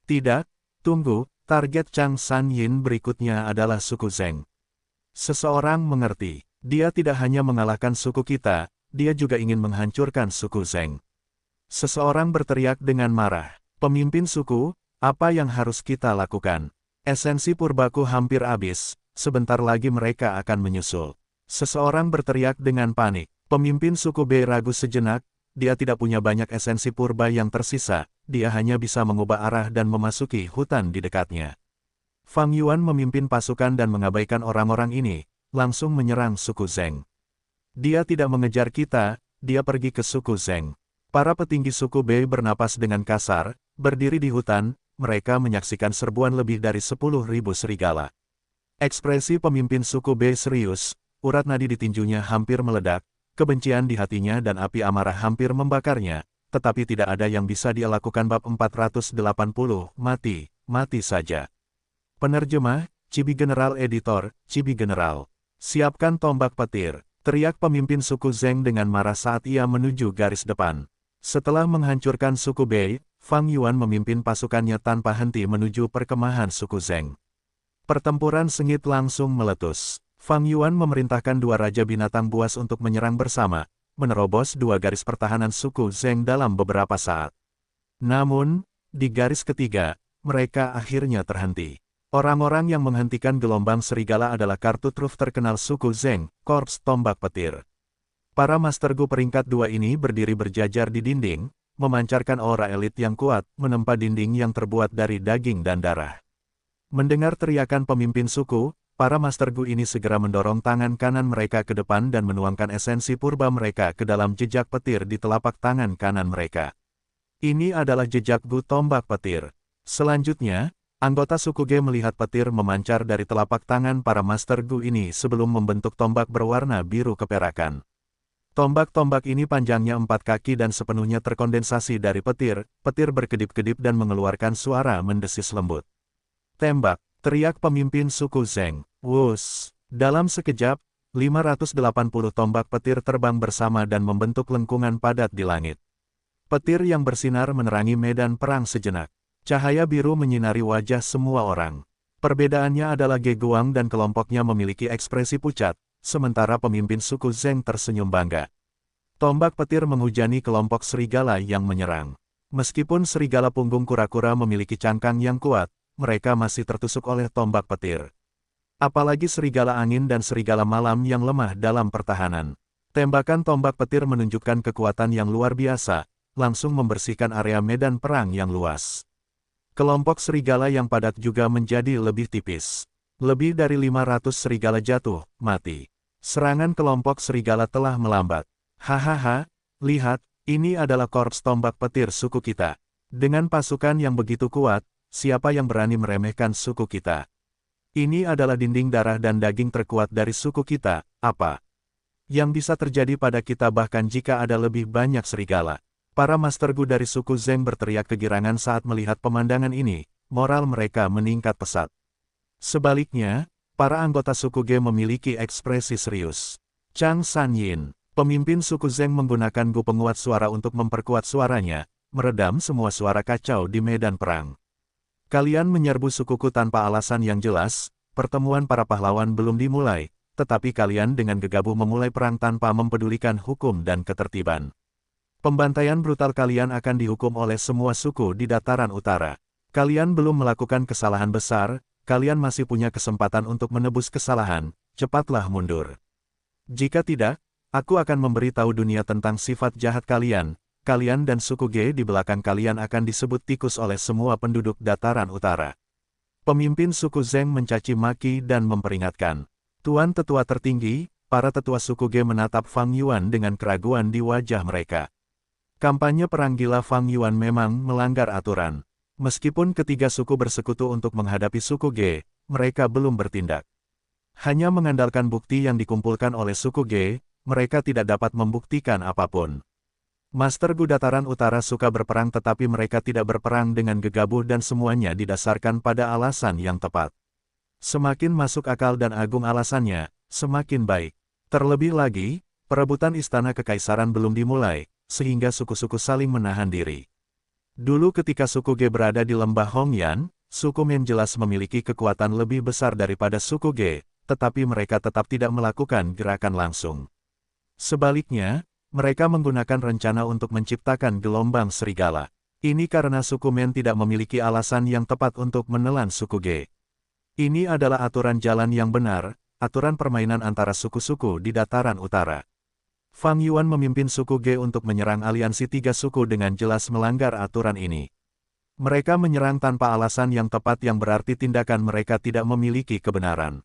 Tidak, tunggu, target Chang San Yin berikutnya adalah suku Zheng. Seseorang mengerti, dia tidak hanya mengalahkan suku kita, dia juga ingin menghancurkan suku Zheng. Seseorang berteriak dengan marah, pemimpin suku, apa yang harus kita lakukan? Esensi purbaku hampir habis, sebentar lagi mereka akan menyusul. Seseorang berteriak dengan panik. Pemimpin suku Bei ragu sejenak, dia tidak punya banyak esensi purba yang tersisa, dia hanya bisa mengubah arah dan memasuki hutan di dekatnya. Fang Yuan memimpin pasukan dan mengabaikan orang-orang ini, langsung menyerang suku Zheng. Dia tidak mengejar kita, dia pergi ke suku Zheng. Para petinggi suku Bei bernapas dengan kasar, berdiri di hutan, mereka menyaksikan serbuan lebih dari 10.000 serigala. Ekspresi pemimpin suku Bei serius, urat nadi di tinjunya hampir meledak, kebencian di hatinya dan api amarah hampir membakarnya, tetapi tidak ada yang bisa dia lakukan. Bab 480, mati saja. Penerjemah, Cibi General Editor, Cibi General. Siapkan tombak petir, teriak pemimpin suku Zheng dengan marah saat ia menuju garis depan. Setelah menghancurkan suku Bei, Fang Yuan memimpin pasukannya tanpa henti menuju perkemahan suku Zheng. Pertempuran sengit langsung meletus. Fang Yuan memerintahkan 2 raja binatang buas untuk menyerang bersama, menerobos 2 garis pertahanan suku Zheng dalam beberapa saat. Namun, di garis ketiga, mereka akhirnya terhenti. Orang-orang yang menghentikan gelombang serigala adalah kartu truf terkenal suku Zheng, Korps Tombak Petir. Para Master Gu peringkat 2 ini berdiri berjajar di dinding, memancarkan aura elit yang kuat, menempa dinding yang terbuat dari daging dan darah. Mendengar teriakan pemimpin suku, para Master Gu ini segera mendorong tangan kanan mereka ke depan dan menuangkan esensi purba mereka ke dalam jejak petir di telapak tangan kanan mereka. Ini adalah jejak Gu tombak petir. Selanjutnya, anggota suku Ge melihat petir memancar dari telapak tangan para Master Gu ini sebelum membentuk tombak berwarna biru keperakan. Tombak-tombak ini panjangnya 4 kaki dan sepenuhnya terkondensasi dari petir, petir berkedip-kedip dan mengeluarkan suara mendesis lembut. Tembak! Teriak pemimpin suku Zheng. Wus! Dalam sekejap, 580 tombak petir terbang bersama dan membentuk lengkungan padat di langit. Petir yang bersinar menerangi medan perang sejenak. Cahaya biru menyinari wajah semua orang. Perbedaannya adalah Ge Guang dan kelompoknya memiliki ekspresi pucat, sementara pemimpin suku Zheng tersenyum bangga. Tombak petir menghujani kelompok serigala yang menyerang. Meskipun serigala punggung kura-kura memiliki cangkang yang kuat, mereka masih tertusuk oleh tombak petir. Apalagi serigala angin dan serigala malam yang lemah dalam pertahanan. Tembakan tombak petir menunjukkan kekuatan yang luar biasa, langsung membersihkan area medan perang yang luas. Kelompok serigala yang padat juga menjadi lebih tipis. Lebih dari 500 serigala jatuh, mati. Serangan kelompok serigala telah melambat. Hahaha, lihat, ini adalah korps tombak petir suku kita. Dengan pasukan yang begitu kuat, siapa yang berani meremehkan suku kita? Ini adalah dinding darah dan daging terkuat dari suku kita, apa yang bisa terjadi pada kita bahkan jika ada lebih banyak serigala? Para Master Gu dari suku Zheng berteriak kegirangan saat melihat pemandangan ini, moral mereka meningkat pesat. Sebaliknya, para anggota suku Ge memiliki ekspresi serius. Chang San Yin, pemimpin suku Zheng menggunakan Gu penguat suara untuk memperkuat suaranya, meredam semua suara kacau di medan perang. Kalian menyerbu sukuku tanpa alasan yang jelas, pertemuan para pahlawan belum dimulai, tetapi kalian dengan gegabah memulai perang tanpa mempedulikan hukum dan ketertiban. Pembantaian brutal kalian akan dihukum oleh semua suku di dataran utara. Kalian belum melakukan kesalahan besar, kalian masih punya kesempatan untuk menebus kesalahan, cepatlah mundur. Jika tidak, aku akan memberitahu dunia tentang sifat jahat kalian. Kalian dan suku Ge di belakang kalian akan disebut tikus oleh semua penduduk dataran utara. Pemimpin suku Zheng mencaci maki dan memperingatkan. Tuan tetua tertinggi, para tetua suku Ge menatap Fang Yuan dengan keraguan di wajah mereka. Kampanye perang gila Fang Yuan memang melanggar aturan. Meskipun ketiga suku bersekutu untuk menghadapi suku Ge, mereka belum bertindak. Hanya mengandalkan bukti yang dikumpulkan oleh suku Ge, mereka tidak dapat membuktikan apapun. Master Gu Dataran Utara suka berperang tetapi mereka tidak berperang dengan gegabah dan semuanya didasarkan pada alasan yang tepat. Semakin masuk akal dan agung alasannya, semakin baik. Terlebih lagi, Perebutan istana kekaisaran belum dimulai, sehingga suku-suku saling menahan diri. Dulu ketika suku Ge berada di lembah Hongyan, suku Min jelas memiliki kekuatan lebih besar daripada suku Ge, tetapi mereka tetap tidak melakukan gerakan langsung. Sebaliknya, mereka menggunakan rencana untuk menciptakan gelombang serigala. Ini karena suku Min tidak memiliki alasan yang tepat untuk menelan suku Ge. Ini adalah aturan jalan yang benar, aturan permainan antara suku-suku di dataran utara. Fang Yuan memimpin suku Ge untuk menyerang aliansi tiga suku dengan jelas melanggar aturan ini. Mereka menyerang tanpa alasan yang tepat yang berarti tindakan mereka tidak memiliki kebenaran.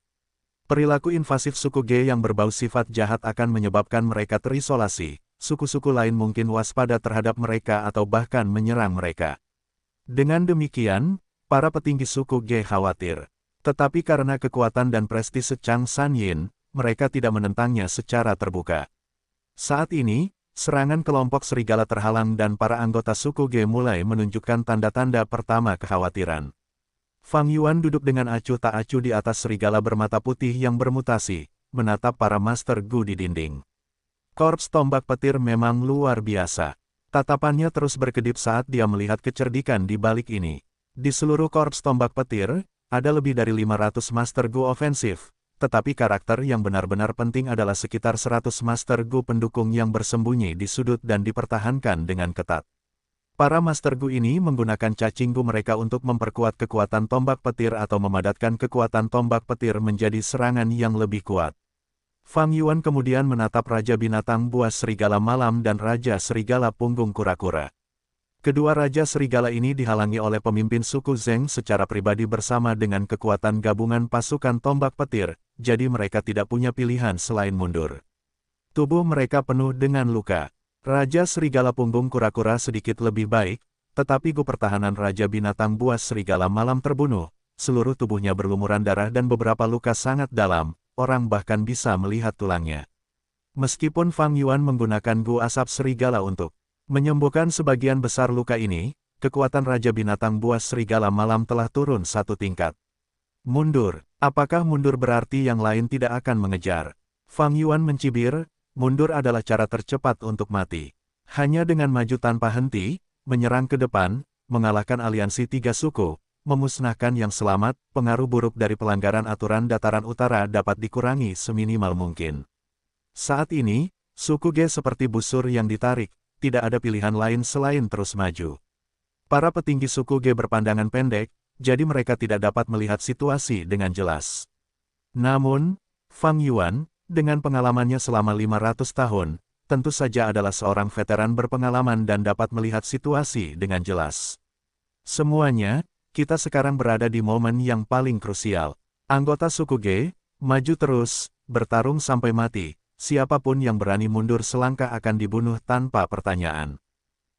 Perilaku invasif suku Ge yang berbau sifat jahat akan menyebabkan mereka terisolasi. Suku-suku lain mungkin waspada terhadap mereka atau bahkan menyerang mereka. Dengan demikian, para petinggi suku Ge khawatir. Tetapi karena kekuatan dan prestise Chang Sanyin, mereka tidak menentangnya secara terbuka. Saat ini, serangan kelompok serigala terhalang dan para anggota suku Ge mulai menunjukkan tanda-tanda pertama kekhawatiran. Fang Yuan duduk dengan acuh tak acuh di atas serigala bermata putih yang bermutasi, menatap para Master Gu di dinding. Korps tombak petir memang luar biasa. Tatapannya terus berkedip saat dia melihat kecerdikan di balik ini. Di seluruh korps tombak petir, ada lebih dari 500 Master Gu ofensif, tetapi karakter yang benar-benar penting adalah sekitar 100 Master Gu pendukung yang bersembunyi di sudut dan dipertahankan dengan ketat. Para Master Gu ini menggunakan cacing Gu mereka untuk memperkuat kekuatan tombak petir atau memadatkan kekuatan tombak petir menjadi serangan yang lebih kuat. Fang Yuan kemudian menatap Raja Binatang Buas Serigala Malam dan Raja Serigala Punggung Kura-Kura. Kedua Raja Serigala ini dihalangi oleh pemimpin suku Zheng secara pribadi bersama dengan kekuatan gabungan pasukan tombak petir, jadi mereka tidak punya pilihan selain mundur. Tubuh mereka penuh dengan luka. Raja Serigala Punggung Kura-Kura sedikit lebih baik, tetapi Gu pertahanan Raja Binatang Buas Serigala Malam terbunuh, seluruh tubuhnya berlumuran darah dan beberapa luka sangat dalam. Orang bahkan bisa melihat tulangnya. Meskipun Fang Yuan menggunakan Gu asap serigala untuk menyembuhkan sebagian besar luka ini, kekuatan Raja Binatang Buas Serigala Malam telah turun satu tingkat. Mundur. Apakah mundur berarti yang lain tidak akan mengejar? Fang Yuan mencibir, mundur adalah cara tercepat untuk mati. Hanya dengan maju tanpa henti, menyerang ke depan, mengalahkan aliansi tiga suku, memusnahkan yang selamat, pengaruh buruk dari pelanggaran aturan dataran utara dapat dikurangi seminimal mungkin. Saat ini, suku Ge seperti busur yang ditarik, tidak ada pilihan lain selain terus maju. Para petinggi suku Ge berpandangan pendek, jadi mereka tidak dapat melihat situasi dengan jelas. Namun, Fang Yuan, dengan pengalamannya selama 500 tahun, tentu saja adalah seorang veteran berpengalaman dan dapat melihat situasi dengan jelas. Semuanya, kita sekarang berada di momen yang paling krusial. Anggota suku Ge, maju terus, bertarung sampai mati. Siapapun yang berani mundur selangkah akan dibunuh tanpa pertanyaan.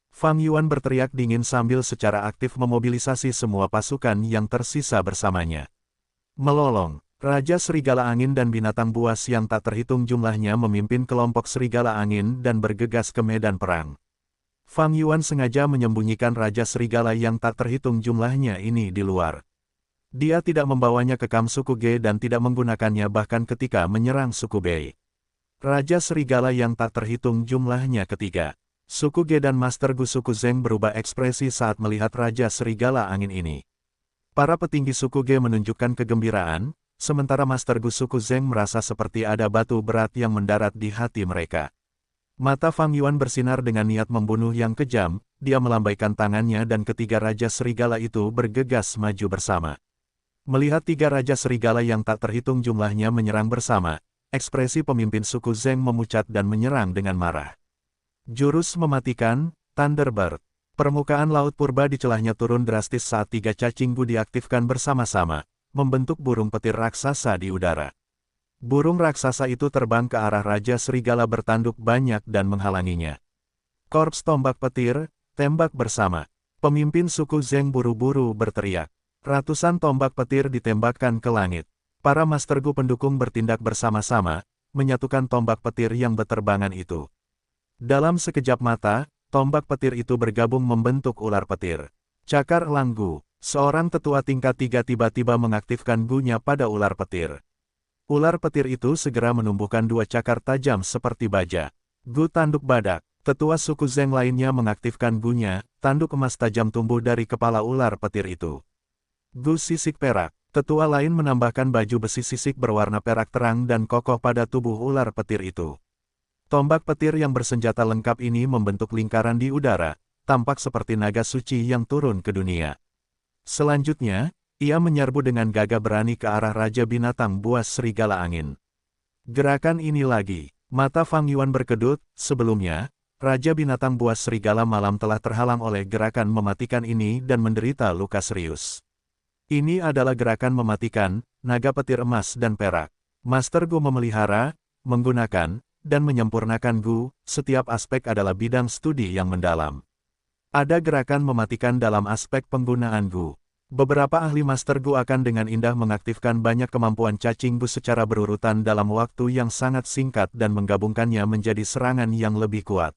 Fang Yuan berteriak dingin sambil secara aktif memobilisasi semua pasukan yang tersisa bersamanya. Melolong, Raja Serigala Angin dan Binatang Buas yang tak terhitung jumlahnya memimpin kelompok Serigala Angin dan bergegas ke medan perang. Fang Yuan sengaja menyembunyikan Raja Serigala yang tak terhitung jumlahnya ini di luar. Dia tidak membawanya ke kamp suku Ge dan tidak menggunakannya bahkan ketika menyerang suku Bei. Raja Serigala yang tak terhitung jumlahnya ketiga. Suku Ge dan Master Gu suku Zheng berubah ekspresi saat melihat Raja Serigala Angin ini. Para petinggi suku Ge menunjukkan kegembiraan, sementara Master Gu suku Zheng merasa seperti ada batu berat yang mendarat di hati mereka. Mata Fang Yuan bersinar dengan niat membunuh yang kejam, dia melambaikan tangannya dan ketiga Raja Serigala itu bergegas maju bersama. Melihat tiga Raja Serigala yang tak terhitung jumlahnya menyerang bersama, ekspresi pemimpin suku Zheng memucat dan menyerang dengan marah. Jurus mematikan, Thunderbird. Permukaan laut purba di celahnya turun drastis saat tiga cacing Gu diaktifkan bersama-sama, membentuk burung petir raksasa di udara. Burung raksasa itu terbang ke arah Raja Serigala bertanduk banyak dan menghalanginya. Korps tombak petir, tembak bersama. Pemimpin suku Zheng buru-buru berteriak. Ratusan tombak petir ditembakkan ke langit. Para Master Gu pendukung bertindak bersama-sama, menyatukan tombak petir yang beterbangan itu. Dalam sekejap mata, tombak petir itu bergabung membentuk ular petir. Cakar Elang Gu, seorang tetua tingkat 3 tiba-tiba mengaktifkan Gu-nya pada ular petir. Ular petir itu segera menumbuhkan dua cakar tajam seperti baja. Gu tanduk badak. Tetua suku Zeng lainnya mengaktifkan gunya, tanduk emas tajam tumbuh dari kepala ular petir itu. Gu sisik perak. Tetua lain menambahkan baju besi sisik berwarna perak terang dan kokoh pada tubuh ular petir itu. Tombak petir yang bersenjata lengkap ini membentuk lingkaran di udara, tampak seperti naga suci yang turun ke dunia. Selanjutnya, ia menyerbu dengan gagah berani ke arah Raja Binatang Buas Serigala Angin. Gerakan ini lagi, mata Fang Yuan berkedut. Sebelumnya, Raja Binatang Buas Serigala Malam telah terhalang oleh gerakan mematikan ini dan menderita luka serius. Ini adalah gerakan mematikan, naga petir emas dan perak. Master Gu memelihara, menggunakan, dan menyempurnakan Gu, setiap aspek adalah bidang studi yang mendalam. Ada gerakan mematikan dalam aspek penggunaan Gu. Beberapa ahli Master Gu akan dengan indah mengaktifkan banyak kemampuan cacing Gu secara berurutan dalam waktu yang sangat singkat dan menggabungkannya menjadi serangan yang lebih kuat.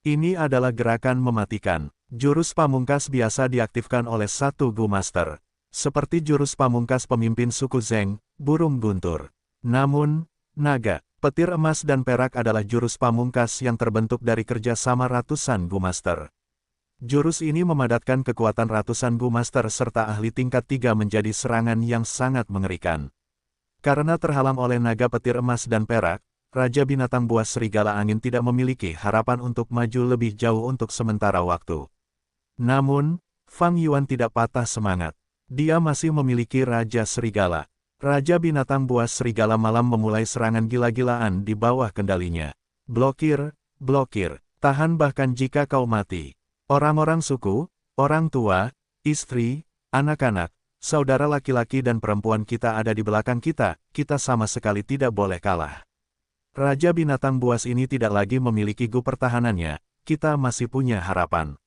Ini adalah gerakan mematikan. Jurus pamungkas biasa diaktifkan oleh satu Gu Master. Seperti jurus pamungkas pemimpin suku Zeng, burung guntur. Namun, naga, petir emas dan perak adalah jurus pamungkas yang terbentuk dari kerjasama ratusan Gu Master. Jurus ini memadatkan kekuatan ratusan Gu Master serta ahli tingkat 3 menjadi serangan yang sangat mengerikan. Karena terhalang oleh naga petir emas dan perak, Raja Binatang Buas Serigala Angin tidak memiliki harapan untuk maju lebih jauh untuk sementara waktu. Namun, Fang Yuan tidak patah semangat. Dia masih memiliki Raja Serigala. Raja Binatang Buas Serigala Malam memulai serangan gila-gilaan di bawah kendalinya. Blokir, blokir, tahan bahkan jika kau mati. Orang-orang suku, orang tua, istri, anak-anak, saudara laki-laki dan perempuan kita ada di belakang kita sama sekali tidak boleh kalah. Raja Binatang Buas ini tidak lagi memiliki Gu pertahanannya, kita masih punya harapan.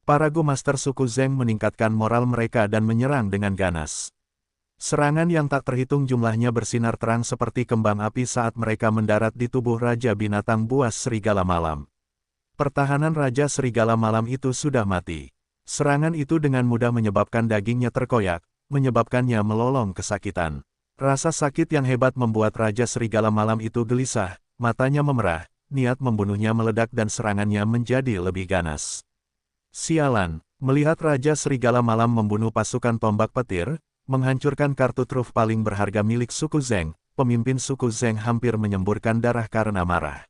Para Gu Master suku Zeng meningkatkan moral mereka dan menyerang dengan ganas. Serangan yang tak terhitung jumlahnya bersinar terang seperti kembang api saat mereka mendarat di tubuh Raja Binatang Buas Serigala Malam. Pertahanan Raja Serigala Malam itu sudah mati. Serangan itu dengan mudah menyebabkan dagingnya terkoyak, menyebabkannya melolong kesakitan. Rasa sakit yang hebat membuat Raja Serigala Malam itu gelisah, matanya memerah, niat membunuhnya meledak dan serangannya menjadi lebih ganas. Sialan, melihat Raja Serigala Malam membunuh pasukan tombak petir, menghancurkan kartu truf paling berharga milik suku Zeng, pemimpin suku Zeng hampir menyemburkan darah karena marah.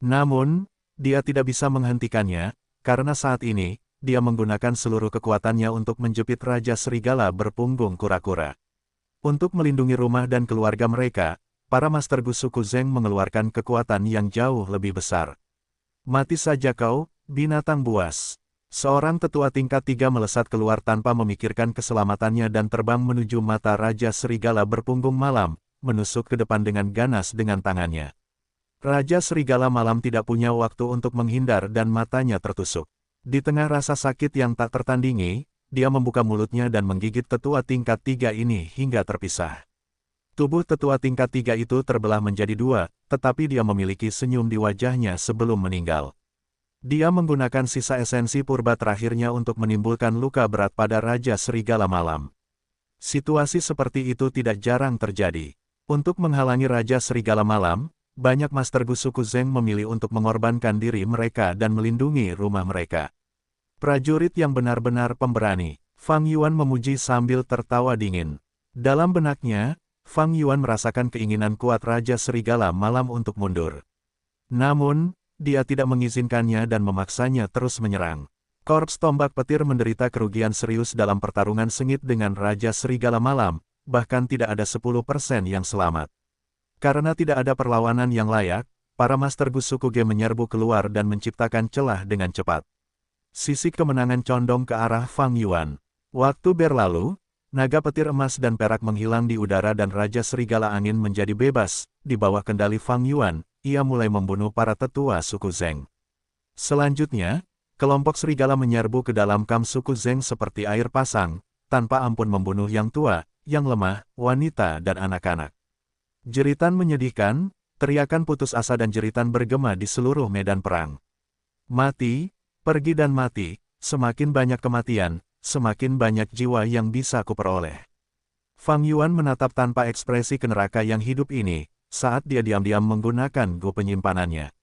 Namun, dia tidak bisa menghentikannya, karena saat ini, dia menggunakan seluruh kekuatannya untuk menjepit Raja Serigala berpunggung kura-kura. Untuk melindungi rumah dan keluarga mereka, para Master Gu suku Zeng mengeluarkan kekuatan yang jauh lebih besar. Mati saja kau, binatang buas. Seorang tetua tingkat 3 melesat keluar tanpa memikirkan keselamatannya dan terbang menuju mata Raja Serigala berpunggung malam, menusuk ke depan dengan ganas dengan tangannya. Raja Serigala Malam tidak punya waktu untuk menghindar dan matanya tertusuk. Di tengah rasa sakit yang tak tertandingi, dia membuka mulutnya dan menggigit tetua tingkat 3 ini hingga terpisah. Tubuh tetua tingkat 3 itu terbelah menjadi dua, tetapi dia memiliki senyum di wajahnya sebelum meninggal. Dia menggunakan sisa esensi purba terakhirnya untuk menimbulkan luka berat pada Raja Serigala Malam. Situasi seperti itu tidak jarang terjadi. Untuk menghalangi Raja Serigala Malam, banyak Master Gu suku Zeng memilih untuk mengorbankan diri mereka dan melindungi rumah mereka. Prajurit yang benar-benar pemberani, Fang Yuan memuji sambil tertawa dingin. Dalam benaknya, Fang Yuan merasakan keinginan kuat Raja Serigala Malam untuk mundur. Namun, dia tidak mengizinkannya dan memaksanya terus menyerang. Korps tombak petir menderita kerugian serius dalam pertarungan sengit dengan Raja Serigala Malam, bahkan tidak ada 10% yang selamat. Karena tidak ada perlawanan yang layak, para Master Gu suku Ge menyerbu keluar dan menciptakan celah dengan cepat. Sisik kemenangan condong ke arah Fang Yuan. Waktu berlalu, naga petir emas dan perak menghilang di udara dan Raja Serigala Angin menjadi bebas. Di bawah kendali Fang Yuan, ia mulai membunuh para tetua suku Zeng. Selanjutnya, kelompok serigala menyerbu ke dalam kamp suku Zeng seperti air pasang, tanpa ampun membunuh yang tua, yang lemah, wanita dan anak-anak. Jeritan menyedihkan, teriakan putus asa dan jeritan bergema di seluruh medan perang. Mati, pergi dan mati, semakin banyak kematian, semakin banyak jiwa yang bisa kuperoleh. Fang Yuan menatap tanpa ekspresi ke neraka yang hidup ini, saat dia diam-diam menggunakan Go penyimpanannya.